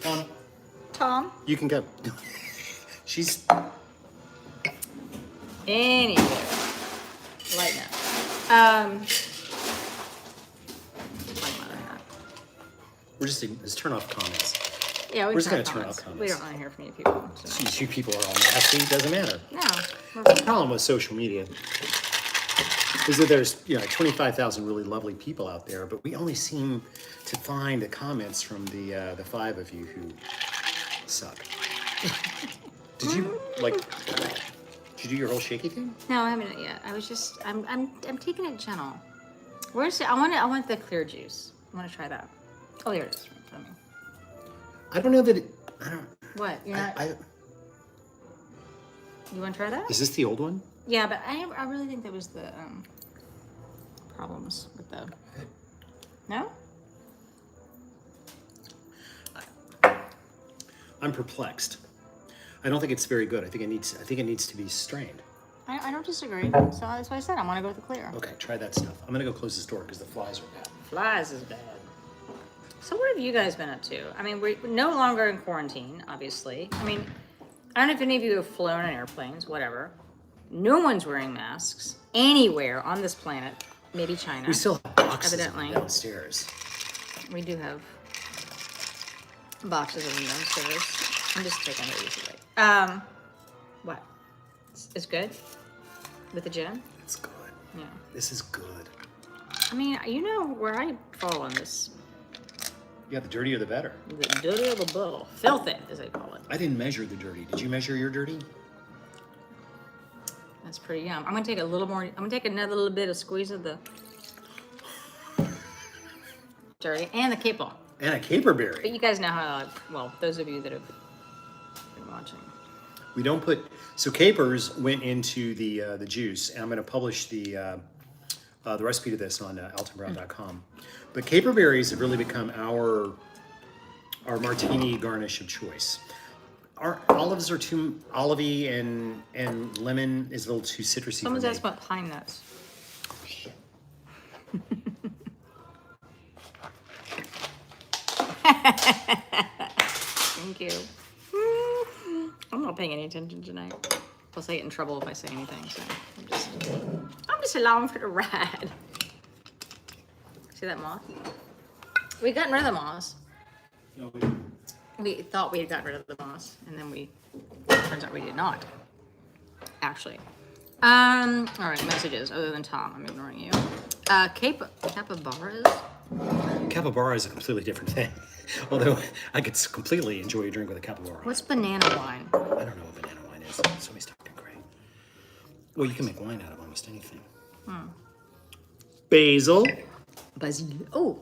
Tom, Tom? you can go. She's. Anyway. Lighten up. We're just turn off comments. Yeah, We're just gonna gonna turn off We comments. don't want to hear from you people tonight. Jeez, you people are all nasty. Doesn't matter. No. The problem with social media is that there's 25,000 really lovely people out there, but we only seem to find the comments from the 5 of you who suck. Did you do your whole shaky thing? No, I haven't yet. I was just I'm taking it gentle. Where's it? I want the clear juice. I want to try that. Oh, there it is. Right in front of me. I don't know that I don't. What? You're not. You want to try that? Is this the old one? Yeah, but I really think that was the problems with the. No. I'm perplexed. I don't think it's very good. I think it needs to be strained. I don't disagree. So that's why I said I want to go with the clear. Okay, try that stuff. I'm gonna go close this door because the flies are bad. Flies is bad. So what have you guys been up to? I mean, we're no longer in quarantine, obviously. I mean, I don't know if any of you have flown on airplanes, whatever. No one's wearing masks anywhere on this planet. Maybe China. We still have boxes of them Evidently. downstairs. We do have boxes of them downstairs. I'm just taking it easy. What? It's good? With the gin? It's good. Yeah. This is good. I mean, you know where I fall on this. Yeah, the dirtier the better. The dirty of the bull. Filthy, as they call it. I didn't measure the dirty. Did you measure your dirty? That's pretty yum. I'm gonna take a little more. I'm gonna take another little bit of squeeze of the dirty and the capel. And a caperberry. But you guys know how. Well, those of you that have been watching. We don't put, so capers went into the juice, and I'm going to publish the the recipe to this on altonbrown.com. But caper berries have really become our martini garnish of choice. Our olives are too olivey, and lemon is a little too citrusy. Someone's for me. asked about pine nuts. Thank you. I'm not paying any attention tonight. Plus, I get in trouble if I say anything. So I'm just allowing for the ride. See that moth? We gotten rid of the moss. No, We thought we had gotten rid of the moss, and then turns out we did not. Actually. All right, messages other than Tom. I'm ignoring you. Capybaras? capybara is a completely different thing. Although I could completely enjoy a drink with a capybara. What's banana wine? I don't know what banana wine is. Somebody's talking great. Well, you can make wine out of almost anything. Basil. Basil. Oh.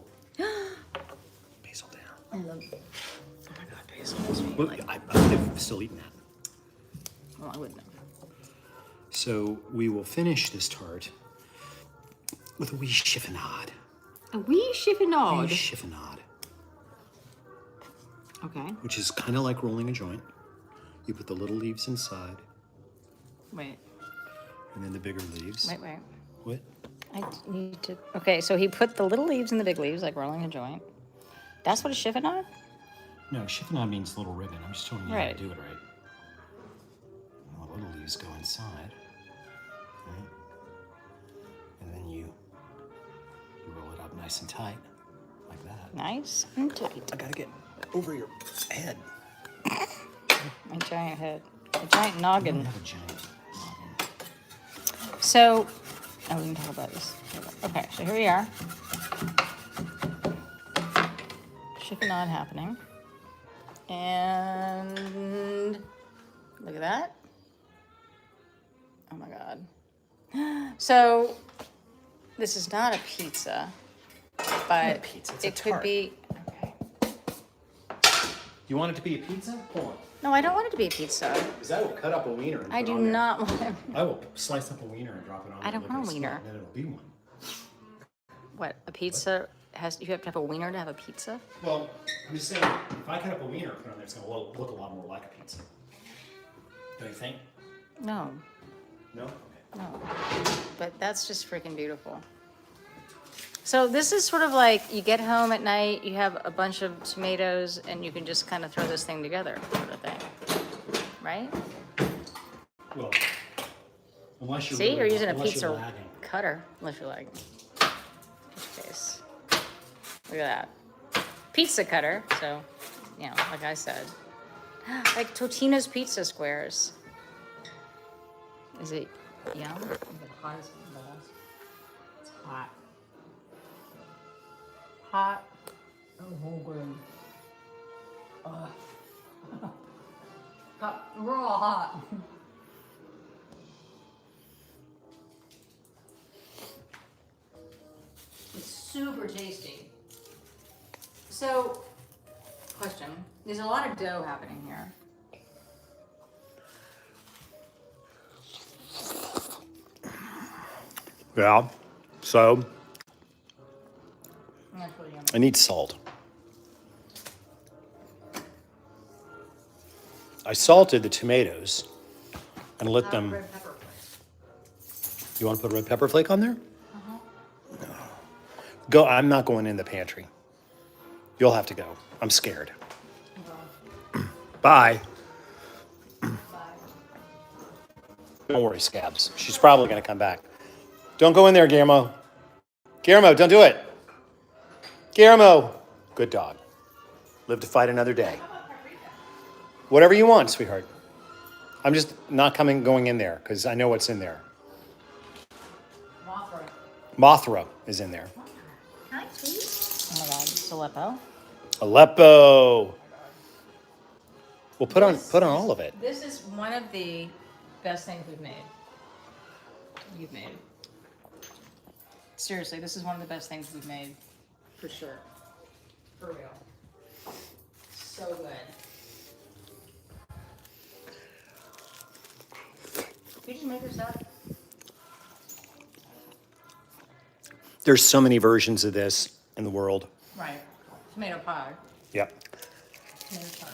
Basil down. I love. Oh my god, basil. Well, I would have still eaten that. Well, I wouldn't have. So we will finish this tart with a wee chiffonade. A wee chiffonade. Wee chiffonade. Okay. Which is kind of like rolling a joint. You put the little leaves inside. Wait. And then the bigger leaves. Wait. What? I need to. Okay, so he put the little leaves in the big leaves, like rolling a joint. That's what a chiffonade? No, chiffonade means little ribbon. I'm just telling you how Right. to do it right. And the little leaves go inside. Right? And then you roll it up nice and tight, like that. Nice and tight. I gotta get over your head. My giant head. A giant I noggin. don't have a giant noggin. So, we can talk about this. Okay, so here we are. Chiffonade happening. And look at that. Oh my god. So, this is not a pizza, but pizza, it's a it could tart. be. Okay. You want it to be a pizza? Hold on. No, I don't want it to be a pizza. Because I will cut up a wiener and I put it do on there. not want it. I will slice up a wiener and drop it on I don't there, want a lick it, wiener. and then it'll be one. What, a pizza has, you have to have a wiener to have a pizza? Well, I'm just saying, if I cut up a wiener and put it on there, it's going to look a lot more like a pizza. Don't you think? No, No? Okay. no. But that's just freaking beautiful. So this is sort of like you get home at night, you have a bunch of tomatoes, and you can just kind of throw this thing together, sort of thing. Right? Well, unless you're See, really, you're using a unless pizza you're lagging. cutter, unless you're like, face. Look at that. Pizza cutter, so, you know, like I said. Like Totino's pizza squares. Is it yum? Is it hot as balls? It's hot. Hot. Oh, hungry. We're all hot. It's super tasty. So, question. There's a lot of dough happening here. Yeah. So, That's really yummy. I need salt. I salted the tomatoes and let them. Red pepper flakes. You want to put red pepper flake on there? No. Go. I'm not going in the pantry. You'll have to go. I'm scared. Bye. Don't worry, Scabs. She's probably going to come back. Don't go in there, Guillermo. Guillermo, don't do it. Guillermo. Good dog. Live to fight another day. Whatever you want, sweetheart. I'm just not going in there because I know what's in there. Mothra. Mothra is in there. Hi, please. Oh my god, it's Aleppo. Aleppo. Well, put on all of it. This is one of the best things we've made. You've made. Seriously, this is one of the best things we've made. For sure. For real. So good. Did you just make this up? There's so many versions of this in the world. Right. Tomato pie. Yep. Tomato pie.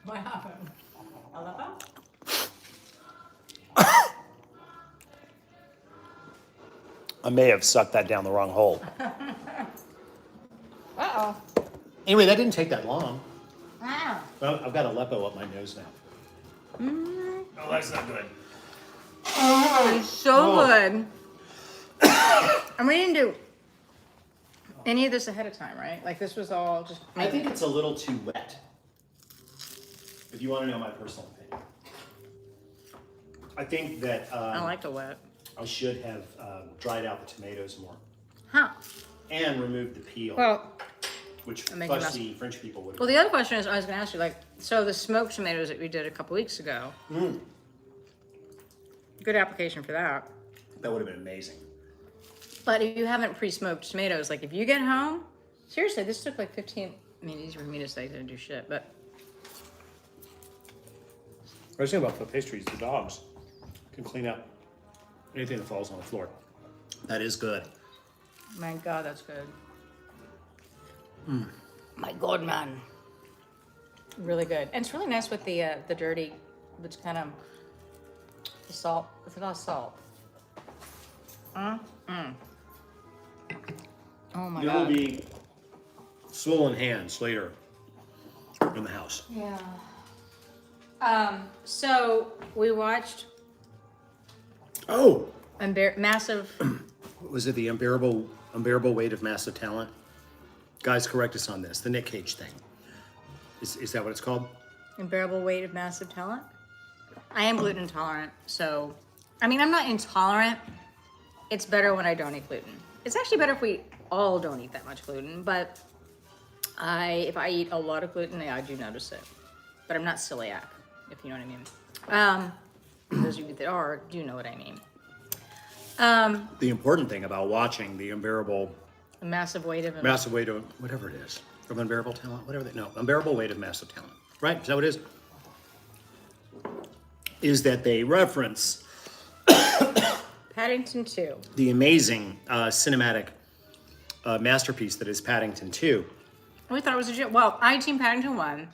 What happened? Aleppo? I may have sucked that down the wrong hole. Uh-oh. Anyway, that didn't take that long. Ah. Well, I've got Aleppo up my nose now. Oh, that's not good. Oh, it's so good. And we didn't do any of this ahead of time, right? Like this was all just. I think it's a little too wet. If you want to know my personal opinion. I think that I like the wet. I should have dried out the tomatoes more Huh. and removed the peel, Well, which I'm making a mess. fussy French people would. well, the other question is, I was going to ask you, like, so the smoked tomatoes that we did a couple weeks ago. Good application for that. That would have been amazing. But if you haven't pre-smoked tomatoes, like if you get home, seriously, this took like 15. I mean, easy for me to say, 'cause I didn't do shit, but I was thinking about the pastries. The dogs can clean up anything that falls on the floor. That is good. my God, that's good. My God, man. Really good. And it's really nice with the dirty, which kind of the salt. It's a lot of salt. Oh my There God. will be swollen hands later in the house. Yeah. So we watched Oh, massive. was it the unbearable weight of massive talent? Guys, correct us on this. The Nick Cage thing. Is that what it's called? Unbearable weight of massive talent. I am gluten intolerant, so I mean I'm not intolerant. It's better when I don't eat gluten. It's actually better if we all don't eat that much gluten, but if I eat a lot of gluten, I do notice it. But I'm not celiac, if you know what I mean. Those of you that are do know what I mean. The important thing about watching the A massive weight of massive weight of whatever it is, of unbearable talent, whatever no, unbearable weight of massive talent, right? Is that what it is? Is that they reference Paddington 2. the amazing cinematic masterpiece that is Paddington 2. We thought it was well, I team Paddington 1, and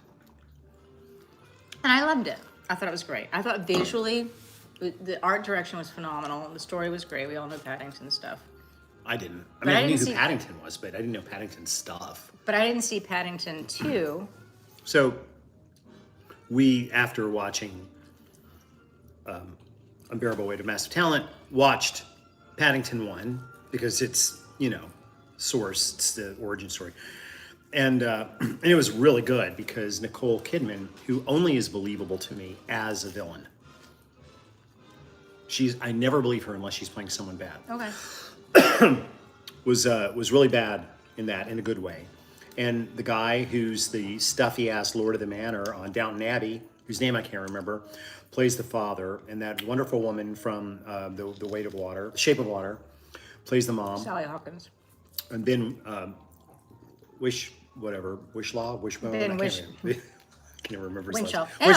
I loved it. I thought it was great. I thought visually, the art direction was phenomenal. The story was great. We all know Paddington stuff. I didn't. I But mean, I I knew didn't who see- Paddington was, but I didn't know Paddington's stuff. But I didn't see Paddington 2. So, we, after watching Unbearable Weight of Massive Talent, watched Paddington 1 because it's, source, it's the origin story. And it was really good because Nicole Kidman, who only is believable to me as a villain, I never believe her unless she's playing someone bad. Okay. Was really bad in that, in a good way. And the guy who's the stuffy ass Lord of the Manor on Downton Abbey, whose name I can't remember, plays the father, and that wonderful woman from the Weight of Water, Shape of Water, plays the mom. Sally Hawkins. And Ben Wishbone, Ben I can't even remember his Winchell. last name.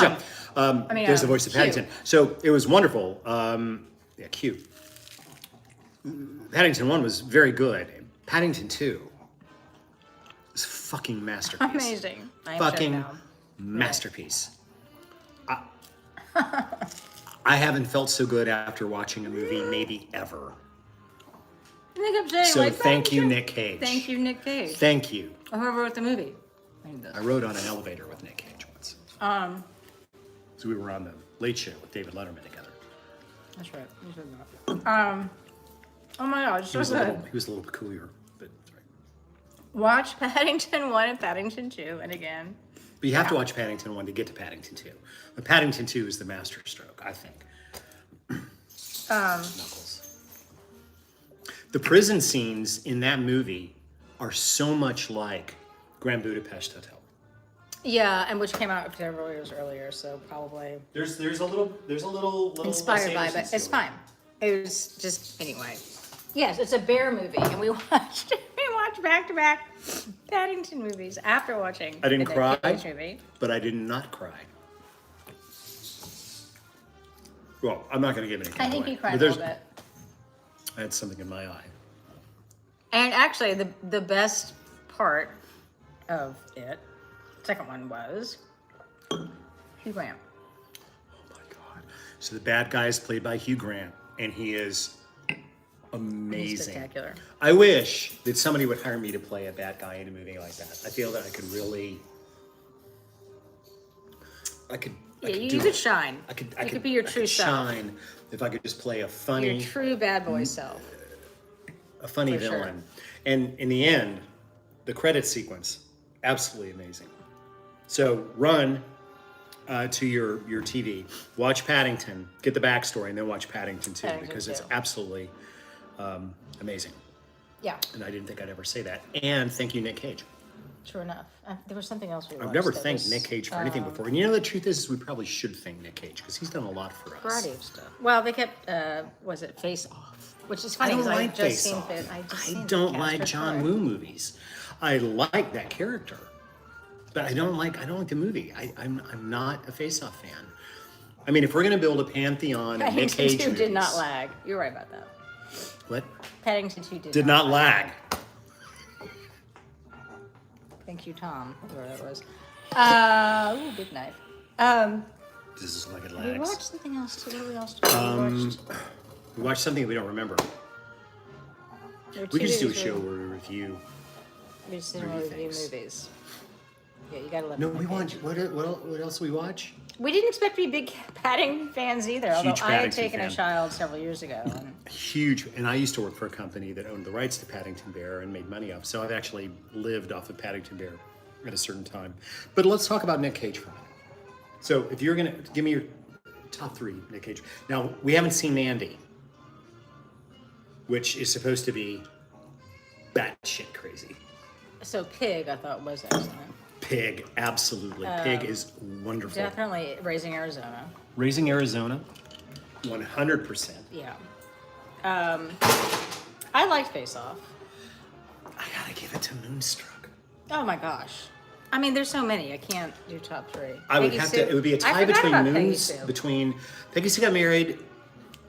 Yeah. Winchell. There's the voice of Hugh. Paddington. So it was wonderful. Yeah, cute. Paddington 1 was very good. Paddington 2 is a fucking masterpiece. Amazing. I am shut Fucking down. masterpiece. I haven't felt so good after watching a movie maybe ever. And they kept saying, So like, thank you, Paddington. Nick Cage. Thank you, Nick Cage. Thank you. Or whoever wrote the movie. I need this. I rode on an elevator with Nick Cage once. So we were on the Late Show with David Letterman together. That's right. You said that. Oh my God, it's He so was a good. little peculiar, but that's right. Watch Paddington 1 and Paddington 2, and again. But you have to watch Paddington 1 to get to Paddington 2. But Paddington 2 is the masterstroke, I think. Knuckles. The prison scenes in that movie are so much like Grand Budapest Hotel. Yeah, and which came out several years earlier, so probably There's a little inspired by, but it's fine. It was just anyway. Yes, it's a bear movie, and we watched back to back Paddington movies after watching. I didn't the cry. Nick Cage movie. But I did not cry. Well, I'm not going to give any. I think away, you cried but a little bit. I had something in my eye. And actually, the best part of it, second one was Hugh Grant. Oh my God! So the bad guy is played by Hugh Grant, and he is amazing. He's spectacular. I wish that somebody would hire me to play a bad guy in a movie like that. I feel that I could really. You could shine. I could be your true self. Shine if I could just play a funny, Your true bad boy self. a funny For sure. villain. And in the end, the credit sequence, absolutely amazing. So run to your TV, watch Paddington, get the backstory, and then watch Paddington 2 Paddington because 2. it's absolutely amazing. Yeah, And I didn't think I'd ever say that. And thank you, Nick Cage. true enough. There was something else we watched. I've never that thanked was, Nick Cage for anything before. And you know, the truth is we probably should thank Nick Cage because he's done a lot for us. Variety of stuff. Well, they kept, was it Face Off? Which is funny I don't because like Face seen Off. I don't like John Woo movies. I like that character, but I don't like the movie. I'm not a Face Off fan. I mean, if we're gonna build a pantheon of Nick Paddington Cage 2 movies, did not lag. You're right about that. what Paddington 2 did not lag? Thank you, Tom. Whoever that was. Ooh, big knife. This is like it We lags. watched something else too. What did we else do? We watched something we don't remember. There were We two could just do a movies show where we review. We just didn't really review things. movies. Yeah, you gotta let No, me we know. watch. What else do we watch? We didn't expect to be big Paddington fans either, although I had Paddington taken fan. a child several years ago. And Huge, and I used to work for a company that owned the rights to Paddington Bear and made money off. So I've actually lived off of Paddington Bear at a certain time. But let's talk about Nick Cage for a minute. So if you're gonna give me your top 3 Nick Cage. Now we haven't seen Mandy, which is supposed to be batshit crazy. so Pig, I thought, was excellent. Pig, absolutely. Pig is wonderful. Definitely Raising Arizona. Raising Arizona, 100%. Yeah. I liked Face Off. I gotta give it to Moonstruck. Oh my gosh. I mean, there's so many. I can't do top 3. I would Peggy have Sue. to. It would be a I tie forgot between about Peggy Moons. Sue. Between Peggy Sue Got Married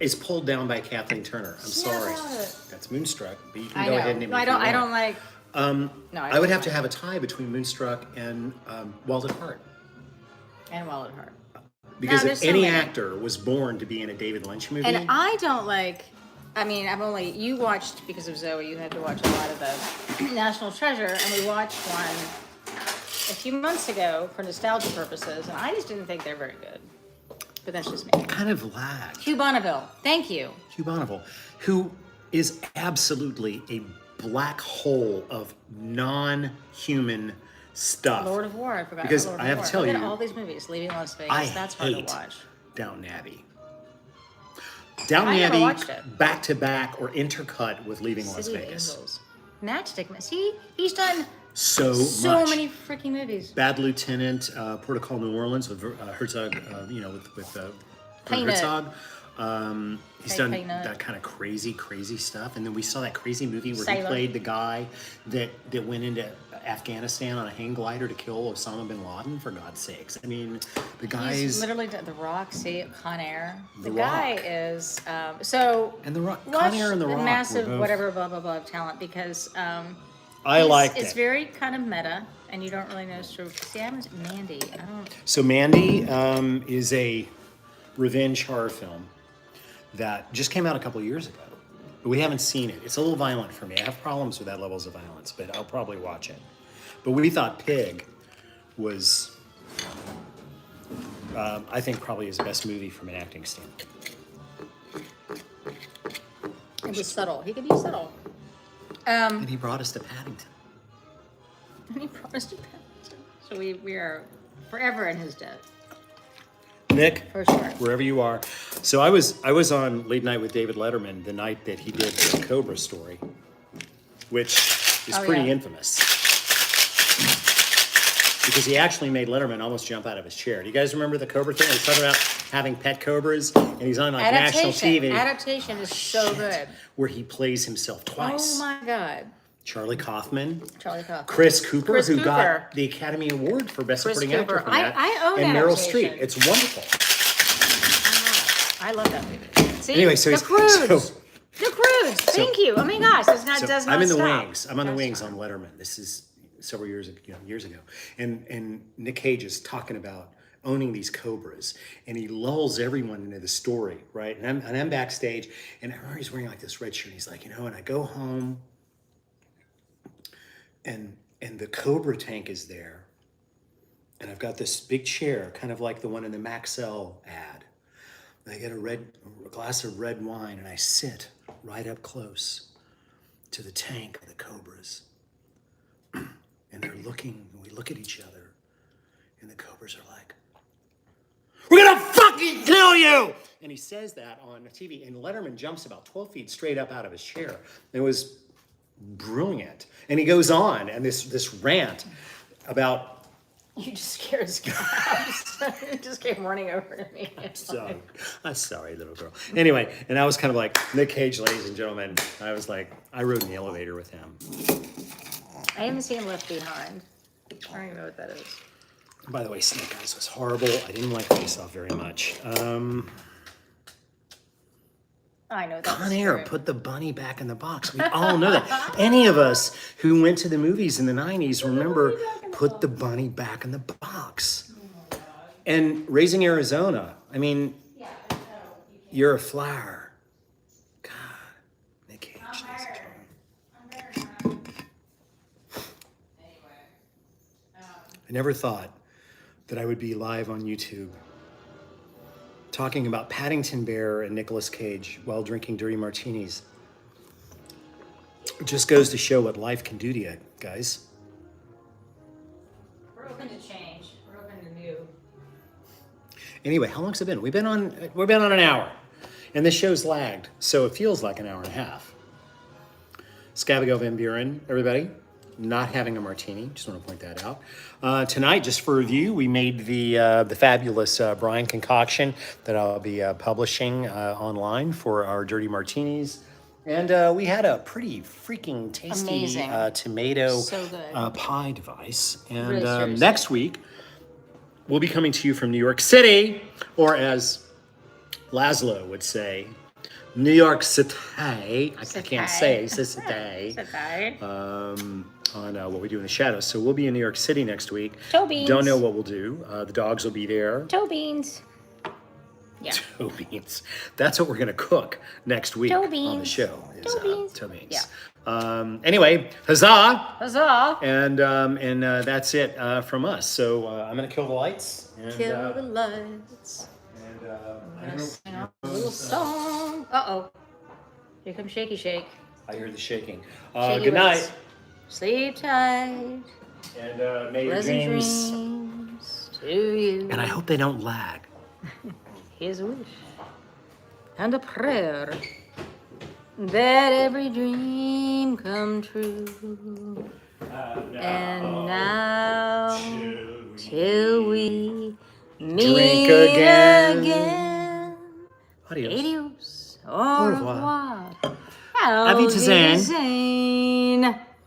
is pulled down by Kathleen Turner. I'm Yeah, sorry. about it. That's Moonstruck. But you can I go know. ahead and name No, it I if you don't. I want. don't like. No, I would have to have a tie between Moonstruck and Wild at Heart. And Wild at Heart. Because there's if so any many. actor was born to be in a David Lynch movie, And I don't like. I mean, you watched because of Zoe. You had to watch a lot of the National Treasure, and we watched one a few months ago for nostalgia purposes, and I just didn't think they're very good. But that's just me. kind of lagged. Hugh Bonneville. Thank you. Hugh Bonneville, who is absolutely a black hole of non-human stuff. Lord of War. I forgot. Because Lord I of have War. to tell Look at you, all these movies. Leaving Las Vegas. I That's hard hate to watch. Downton Abbey. Downton I never Abbey, watched it. back to back or intercut with Leaving Las City of Vegas. Angels. Matchstick. See, he's done So much. many freaking movies. Bad Lieutenant, Port of Call, New Orleans with Herzog, with Peanut. Herzog. He's Hey, done Peanut. that kind of crazy stuff. And then we saw that crazy movie where Sailor. he played the guy that went into Afghanistan on a hang glider to kill Osama bin Laden, for God's sakes. I mean, the He's guy's... literally done The Rock, see, Con Air. The The guy Rock. is so. And The Rock, Watch Con Air and The Rock were massive both- whatever blah blah blah talent because I liked it's it. very kind of meta and you don't really know. So see, I haven't Mandy. I don't. So Mandy is a revenge horror film that just came out a couple years ago. But we haven't seen it. It's a little violent for me. I have problems with that levels of violence, but I'll probably watch it. But we thought Pig was, I think, probably his best movie from an acting standpoint. It was subtle. He could be subtle. And he brought us to Paddington. And he promised to Paddington. So we are forever in his debt. Nick, For sure. wherever you are. So I was on Late Night with David Letterman the night that he did the Cobra story, which is Oh, pretty yeah. infamous. Because he actually made Letterman almost jump out of his chair. Do you guys remember the Cobra thing? He was talking about having pet cobras, and he's on like national TV. Adaptation is so good. Where he plays himself twice. Oh my God. Charlie Kaufman. Charlie Kaufman. Chris Cooper, Chris who Cooper. got the Academy Award for Best Chris Supporting Actor Cooper. for that. I own and Meryl adaptation. Streep. It's wonderful. I love that movie. See? Anyway, so the Cruise. so The Cruise. Thank you. Oh my gosh, does not stop. I'm in the wings. I'm on the That's wings fine. on Letterman. This is several years ago, and Nick Cage is talking about owning these cobras, and he lulls everyone into the story, right? And I'm backstage, and I remember he's wearing like this red shirt. And he's like, and I go home, and the cobra tank is there, and I've got this big chair, kind of like the one in the Maxell ad. And I get a glass of red wine, and I sit right up close to the tank of the cobras. And they're looking, and we look at each other, and the cobras are like, "We're gonna fucking kill you!" And he says that on TV, and Letterman jumps about 12 feet straight up out of his chair. It was brilliant. And he goes on, and this rant about... You just scared Scott. It just came running over to me. I'm sorry, little girl. Anyway, and I was kind of like, Nick Cage, ladies and gentlemen. I was like, I rode in the elevator with him. I haven't seen Left Behind. I don't even know what that is. By the way, Snake Eyes was horrible. I didn't like Face Off very much. I know that. Con Air put the bunny back in the box. We all know that. Any of us who went to the movies in the 90s remember put the bunny back in the box. And Raising Arizona, I mean, you're a flower. God, Nick Cage. I never thought that I would be live on YouTube talking about Paddington Bear and Nicolas Cage while drinking dirty martinis. It just goes to show what life can do to you, guys. We're open to change. We're open to new. Anyway, how long's it been? We've been on an hour, and this show's lagged, so it feels like an hour and a half. Scabigo Van Buren, everybody, not having a martini. Just want to point that out. Tonight, just for review, we made the fabulous brine concoction that I'll be publishing online for our dirty martinis. And we had a pretty freaking tasty Amazing. Tomato So good. pie device. And Really seriously. next week, we'll be coming to you from New York City, or as Laszlo would say, New York City. I can't say City. On what we do in the shadows. So we'll be in New York City next week. Toe beans. Don't know what we'll do. The dogs will be there. Toe beans. Yeah. Toe beans. That's what we're going to cook next week Toe beans. on the show. Is, Toe beans. Toe beans. Yeah. Anyway, huzzah! Huzzah! And that's it from us. So I'm going to kill the lights. And, Kill the lights. And I'm gonna sing a little song. Uh-oh. Here comes Shaky Shake. I hear the shaking. Shaky Good night. lips. Sleep tight. And may your Pleasant dreams. dreams to you. And I hope they don't lag. Here's a wish and a prayer that every dream come true. And now till we meet again. Adios. Adios. Au revoir. Auf Wiedersehen. Auf Wiedersehen.